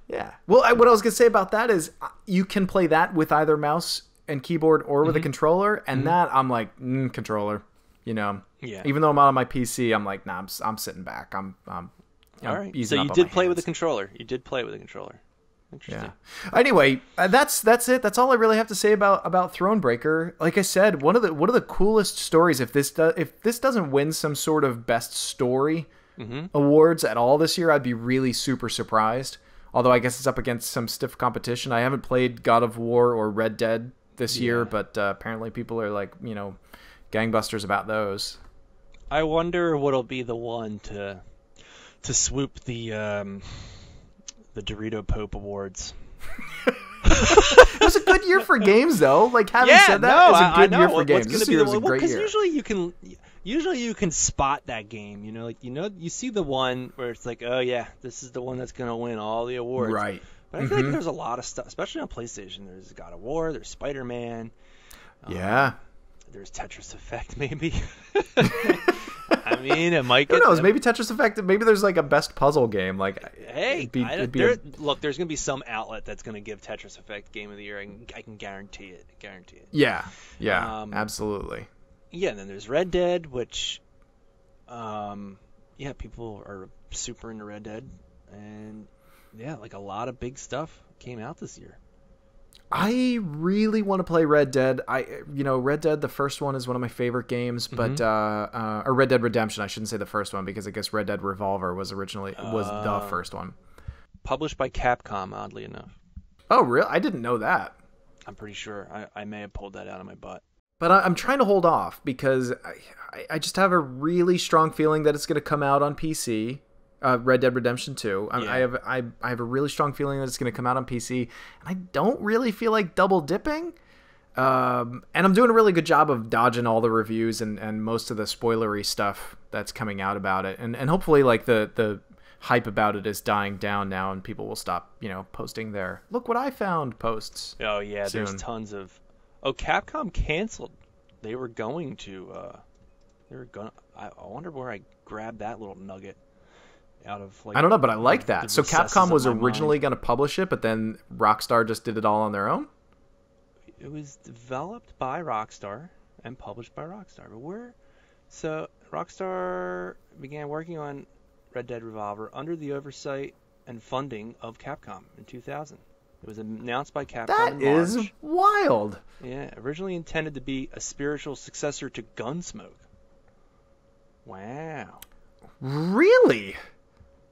Yeah. Well, what I was gonna say about that is you can play that with either mouse and keyboard or with a controller, and that I'm like controller. You know. Yeah. Even though I'm on my PC, I'm like, nah, I'm sitting back. I'm all right. easing So up you on did my play hands. with a controller. You did play with a controller. Interesting. Yeah. Anyway, that's it. That's all I really have to say about Thronebreaker. Like I said, one of the coolest stories. If this doesn't win some sort of best story awards at all this year, I'd be really super surprised. Although I guess it's up against some stiff competition. I haven't played God of War or Red Dead this year, but apparently people are like, you know, gangbusters about those. I wonder what'll be the one to swoop the Dorito Pope Awards. It was a good year for games, though. Like, having said that, it was a good year for games. This year was a great year. Because usually you can spot that game. You know, like you see the one where it's like, oh yeah, this is the one that's gonna win all the awards. Right. But I feel like there's a lot of stuff, especially on PlayStation. There's God of War. There's Spider-Man. Yeah. There's Tetris Effect, maybe. I mean, it might Who get... knows? Maybe Tetris Effect, maybe there's like a best puzzle game. Like, hey, look, there's going to be some outlet that's going to give Tetris Effect Game of the Year. I can guarantee it. Yeah, absolutely. Yeah, and then there's Red Dead, which, people are super into Red Dead. And, yeah, like a lot of big stuff came out this year. I really want to play Red Dead. Red Dead, the first one, is one of my favorite games, but or Red Dead Redemption. I shouldn't say the first one because I guess Red Dead Revolver was the first one. Published by Capcom, oddly enough. Oh, really? I didn't know that. I'm pretty sure. I may have pulled that out of my butt. But I'm trying to hold off because I just have a really strong feeling that it's going to come out on PC. Red Dead Redemption 2. I have a really strong feeling that it's going to come out on PC, and I don't really feel like double dipping. And I'm doing a really good job of dodging all the reviews and most of the spoilery stuff that's coming out about it, and hopefully like the hype about it is dying down now, and people will stop posting their "look what I found" posts. Oh yeah, soon. There's tons of. Oh, Capcom canceled. They were going to. I wonder where I grabbed that little nugget. Out of I don't know, but I like that. So Capcom was originally going to publish it, but then Rockstar just did it all on their own? It was developed by Rockstar and published by Rockstar. But Rockstar began working on Red Dead Revolver under the oversight and funding of Capcom in 2000. It was announced by Capcom in March. That is wild. Yeah, originally intended to be a spiritual successor to Gunsmoke. Wow. Really?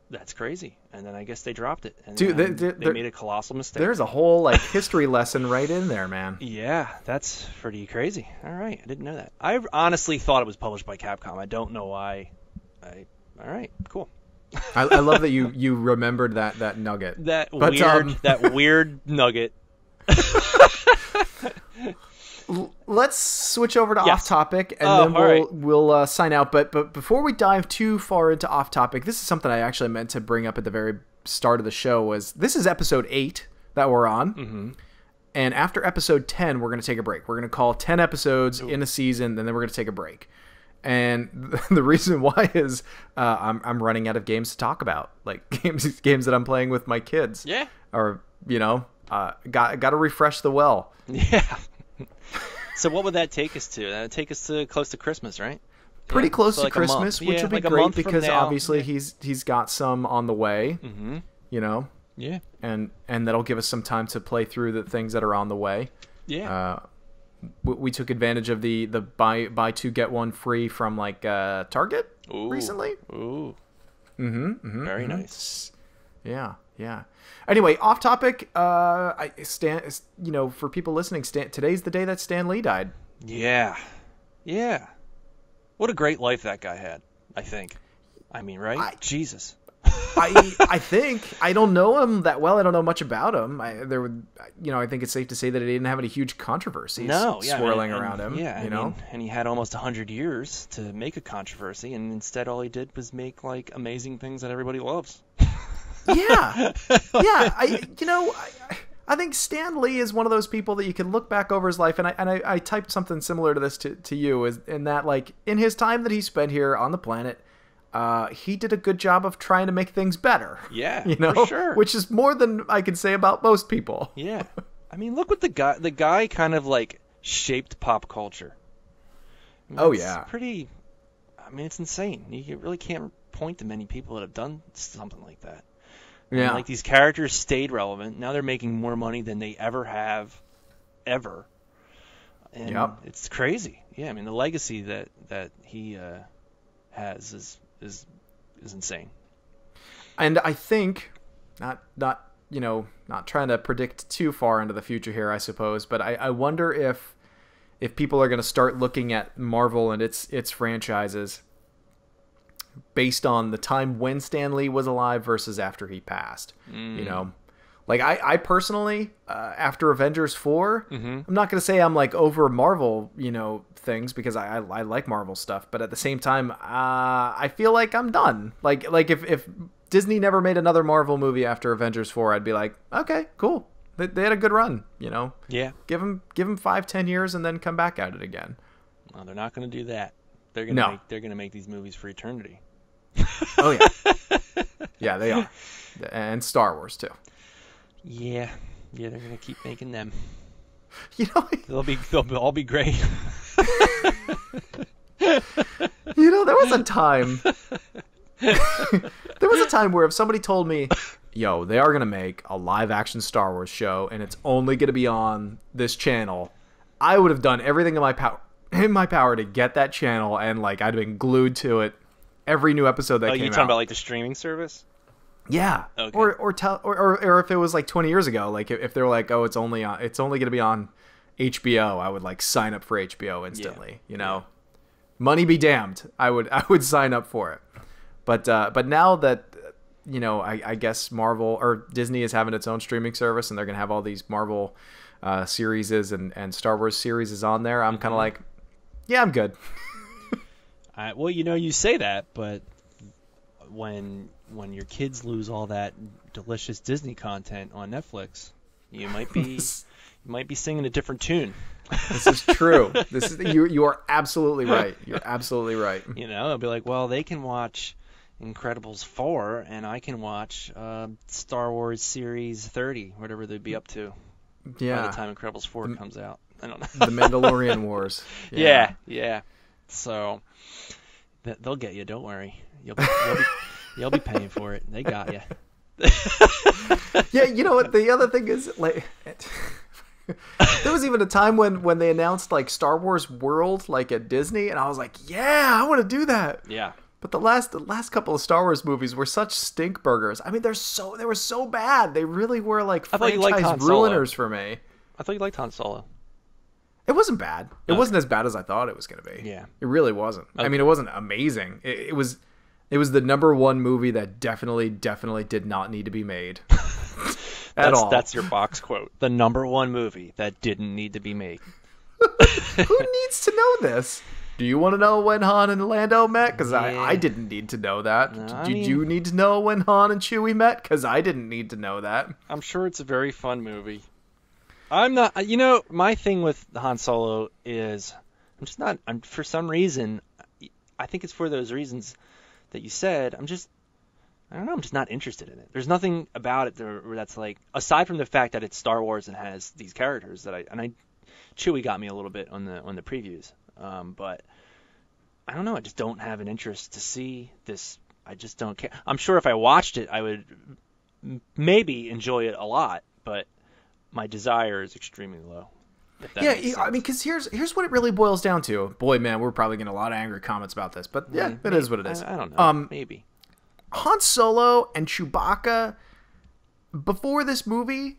That's crazy. And then I guess they dropped it. And Dude, they made a colossal mistake. There's a whole like history lesson right in there, man. Yeah, that's pretty crazy. All right, I didn't know that. I honestly thought it was published by Capcom. I don't know why. All right, cool. I love that you remembered that nugget. That weird nugget. Let's switch over to off topic, and then we'll sign out. But before we dive too far into off topic, this is something I actually meant to bring up at the very start of the show. This is episode 8 that we're on, and after episode 10, we're going to take a break. We're going to call 10 episodes in a season, and then we're going to take a break. And the reason why is I'm running out of games to talk about, like games that I'm playing with my kids. Yeah. Or got to refresh the well. Yeah. So what would that take us to? That would take us to close to Christmas, right? Pretty close to Christmas, which would be great because obviously he's got some on the way. Mm-hmm. Yeah. And that'll give us some time to play through the things that are on the way. Yeah. We took advantage of the buy two get one free from like Target recently. Ooh. Very nice. Yeah. Anyway, off topic. For people listening, today's the day that Stan Lee died. Yeah. What a great life that guy had. I think. I mean, right? Jesus. I think I don't know him that well. I don't know much about him. I think it's safe to say that he didn't have any huge controversies swirling around him. Yeah, and he had almost 100 years to make a controversy, and instead all he did was make like amazing things that everybody loves. Yeah. I think Stan Lee is one of those people that you can look back over his life, and I typed something similar to this to you, is in that like in his time that he spent here on the planet. He did a good job of trying to make things better. Yeah, for sure. Which is more than I can say about most people. Yeah. I mean, look what the guy kind of like shaped pop culture. It's pretty, it's insane. You really can't point to many people that have done something like that. Yeah. And, like these characters stayed relevant. Now they're making more money than they ever have, ever. And it's crazy. Yeah, the legacy that he has is insane. And I think not trying to predict too far into the future here, I suppose, but I wonder if people are going to start looking at Marvel and its franchises based on the time when Stan Lee was alive versus after he passed. Like I personally, after Avengers 4, I'm not going to say I'm like over Marvel, things, because I like Marvel stuff, but at the same time, I feel like I'm done. Like if Disney never made another Marvel movie after Avengers 4, I'd be like, okay, cool. They had a good run, Yeah. Give them 5-10 years and then come back at it again. Well, they're not going to do that. They're going to make these movies for eternity. Oh yeah. Yeah, they are. And Star Wars too. Yeah, they're gonna keep making them. They'll all be great. There was a time. There was a time where if somebody told me, "Yo, they are gonna make a live-action Star Wars show, and it's only gonna be on this channel," I would have done everything in my power to get that channel, and like I'd been glued to it every new episode that came out. You talking about like the streaming service? Yeah. Okay. Or if it was like 20 years ago, like if they were like, oh, it's only going to be on HBO, I would like sign up for HBO instantly. Money be damned, I would sign up for it. But now that I guess Marvel or Disney is having its own streaming service, and they're gonna have all these Marvel series and Star Wars series on there, I'm kind of like, yeah, I'm good. Well, you say that, but when your kids lose all that delicious Disney content on Netflix, you might be singing a different tune. This is true. You are absolutely right. You're absolutely right. I'll be like, well, they can watch Incredibles 4 and I can watch Star Wars Series 30, whatever they'd be up to by the time Incredibles 4 comes out. I don't know. The Mandalorian Wars. Yeah. So They'll get you. Don't worry. You'll be paying for it. They got you. Yeah, you know what? The other thing is, like, there was even a time when they announced like Star Wars World, like at Disney, and I was like, yeah, I want to do that. Yeah. But the last couple of Star Wars movies were such stink burgers. I mean, they were so bad. They really were like franchise ruiners for me. I thought you liked Han Solo. It wasn't bad. It wasn't as bad as I thought it was going to be. Yeah. It really wasn't. Okay. I mean, it wasn't amazing. It was the number one movie that definitely did not need to be made. At all. That's your box quote. The number one movie that didn't need to be made. Who needs to know this? Do you want to know when Han and Lando met? Because I didn't need to know that. No, Did you need to know when Han and Chewie met? Because I didn't need to know that. I'm sure it's a very fun movie. I'm not. You know, my thing with Han Solo is I'm just not. For some reason, I think it's for those reasons that you said. I don't know. I'm just not interested in it. There's nothing about it that's like, aside from the fact that it's Star Wars and has these characters Chewie got me a little bit on the previews. But I don't know. I just don't have an interest to see this. I just don't care. I'm sure if I watched it, I would maybe enjoy it a lot, but my desire is extremely low. Yeah, I mean, because here's what it really boils down to. Boy, man, we're probably getting a lot of angry comments about this, but yeah, it is what it is. I don't know. Maybe. Han Solo and Chewbacca, before this movie,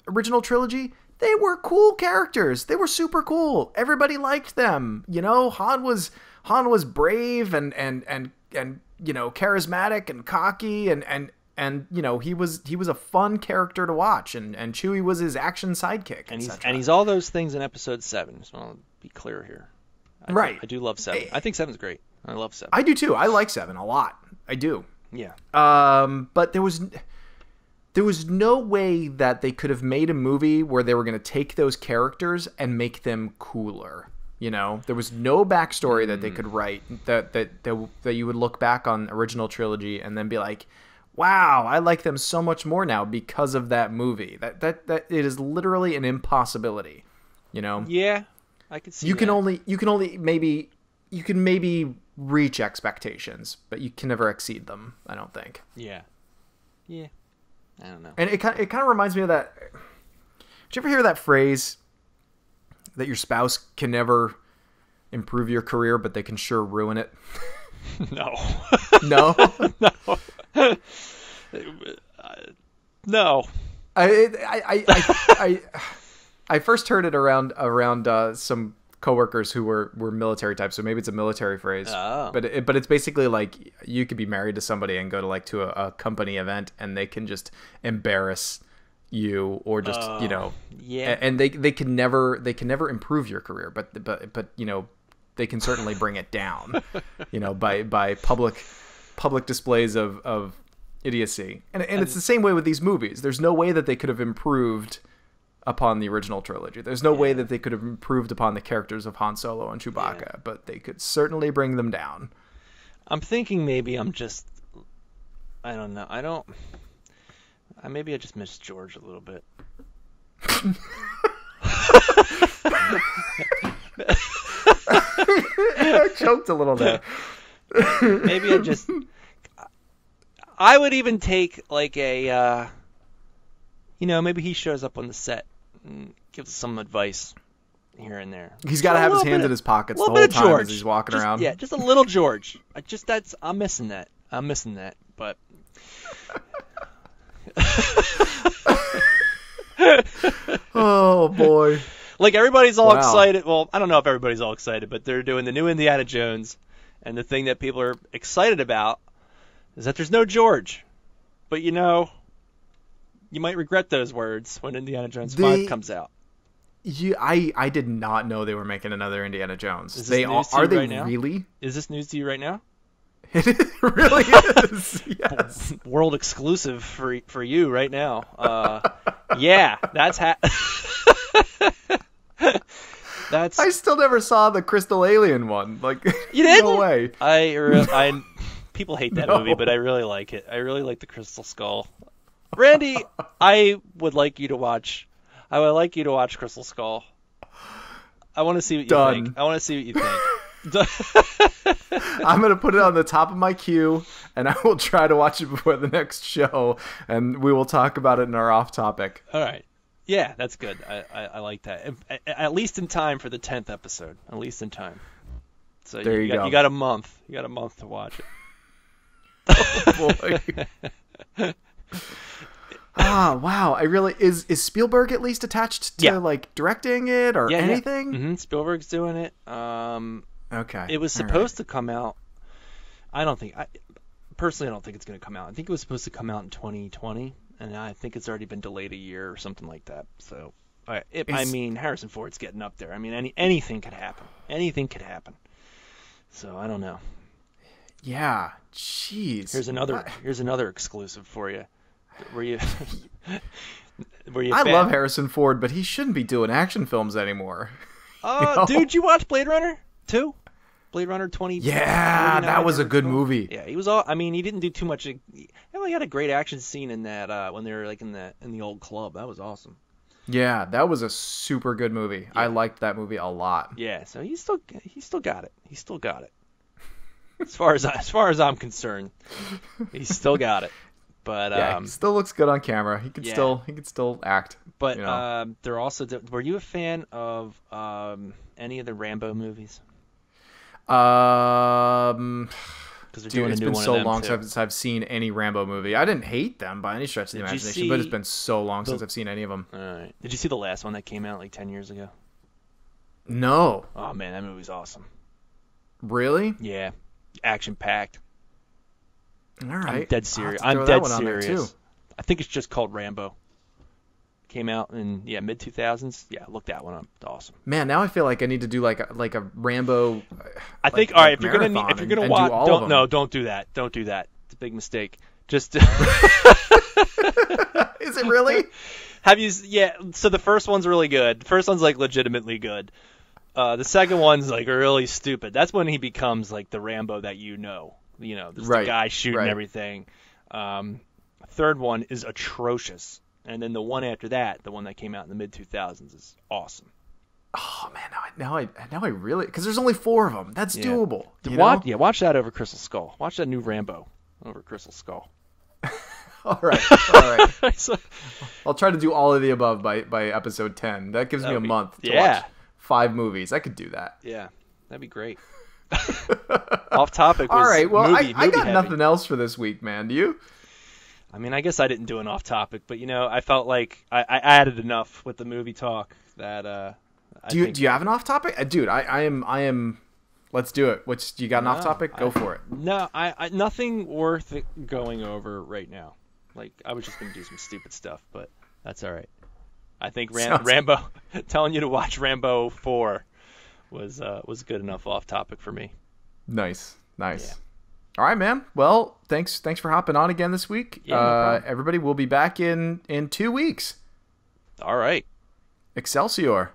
original trilogy, they were cool characters. They were super cool. Everybody liked them. Han was brave and charismatic and cocky and he was a fun character to watch, and Chewie was his action sidekick. And he's all those things in Episode 7. So I'll be clear here. I do love 7. I think 7's great. I love 7. I do too. I like 7 a lot. I do. Yeah. But there was no way that they could have made a movie where they were going to take those characters and make them cooler. There was no backstory that they could write that you would look back on original trilogy and then be like, wow, I like them so much more now because of that movie. That it is literally an impossibility. Yeah, I could see. You can maybe reach expectations, but you can never exceed them, I don't think. Yeah. I don't know. And it kind of reminds me of that. Did you ever hear that phrase that your spouse can never improve your career, but they can sure ruin it? No. No? No. No. I first heard it around some coworkers who were military types, so maybe it's a military phrase. Oh. But it's basically like you could be married to somebody and go to a company event and they can just embarrass you or just yeah, and they can never improve your career, but they can certainly bring it down by public displays of idiocy. And it's the same way with these movies. There's no way that they could have improved upon the original trilogy. There's no way that they could have improved upon the characters of Han Solo and Chewbacca, but they could certainly bring them down. I'm thinking maybe I don't know. Maybe I just miss George a little bit. I choked a little there. Maybe I would even take like maybe he shows up on the set and gives some advice here and there. He's got to have his hands in his pockets the whole time as he's walking around. Yeah, just a little George. I'm missing that. But oh boy. Like everybody's all excited. Well, I don't know if everybody's all excited, but they're doing the new Indiana Jones, and the thing that people are excited about is that there's no George. But you might regret those words when Indiana Jones 5 comes out. I did not know they were making another Indiana Jones. Is this news to you right now? Really? Is this news to you right now? It really is. Yes. World exclusive for you right now. Yeah, that's that's. I still never saw the Crystal Alien one. Like, you didn't? No way. I people hate that movie, but I really like it. I really like the Crystal Skull. Randy, I would like you to watch Crystal Skull. I want to see what you think. I want to see what you think. I'm gonna put it on the top of my queue, and I will try to watch it before the next show, and we will talk about it in our off topic. All right. Yeah, that's good. I like that. At least in time for the 10th episode. At least in time. So there you go. You got a month. You got a month to watch it. Oh boy. Wow. I really is Spielberg at least attached to like directing it or anything? Yeah. Mm-hmm. Spielberg's doing it. Okay. It was supposed to come out. Personally, I don't think it's going to come out. I think it was supposed to come out in 2020, and I think it's already been delayed a year or something like that. So, I mean, Harrison Ford's getting up there. I mean, anything could happen. Anything could happen. So I don't know. Yeah. Jeez. Here's another exclusive for you. Were you? I love Harrison Ford, but he shouldn't be doing action films anymore. Dude, you watch Blade Runner 2? Blade Runner 20. Yeah, that was a good movie. Yeah, he was all. I mean, he didn't do too much. He only had a great action scene in that when they were like in the old club. That was awesome. Yeah, that was a super good movie. Yeah. I liked that movie a lot. Yeah, so he still got it. He still got it. As far as I'm concerned, he's still got it. But he still looks good on camera. He could still act. But they're also. Were you a fan of any of the Rambo movies? Dude, it's been so long since I've seen any Rambo movie. I didn't hate them by any stretch of the imagination, but it's been so long since I've seen any of them. All right. Did you see the last one that came out like 10 years ago? No. Oh man, that movie's awesome. Really? Yeah, action packed. All right. I'm dead serious. I think it's just called Rambo. Came out in mid 2000s. Yeah, look that one up. It's awesome. Man, now I feel like I need to do like a Rambo. I think all right. If you're gonna watch, don't do that. Don't do that. It's a big mistake. Just. Is it really? Have you? Yeah. So the first one's really good. The first one's like legitimately good. The second one's like really stupid. That's when he becomes like the Rambo that you know. There's the guy shooting everything. Third one is atrocious. And then the one after that, the one that came out in the mid 2000s, is awesome. Oh man, now I really, because there's only 4 of them. That's doable. Watch that over Crystal Skull. Watch that new Rambo over Crystal Skull. All right. I'll try to do all of the above by episode 10. That gives me a month to watch 5 movies. I could do that. Yeah, that'd be great. Off topic. All right. Well, I got nothing else for this week, man. Do you? I mean, I guess I didn't do an off topic, but I felt like I added enough with the movie talk that. Do you have an off topic, dude? I am. Let's do it. Do you got an off topic? Go for it. No, I nothing worth going over right now. Like I was just gonna do some stupid stuff, but that's all right. I think Rambo telling you to watch Rambo 4 was good enough off topic for me. Nice. Yeah. All right, man. Well, thanks for hopping on again this week. Yeah, no problem. Everybody will be back in 2 weeks. All right. Excelsior.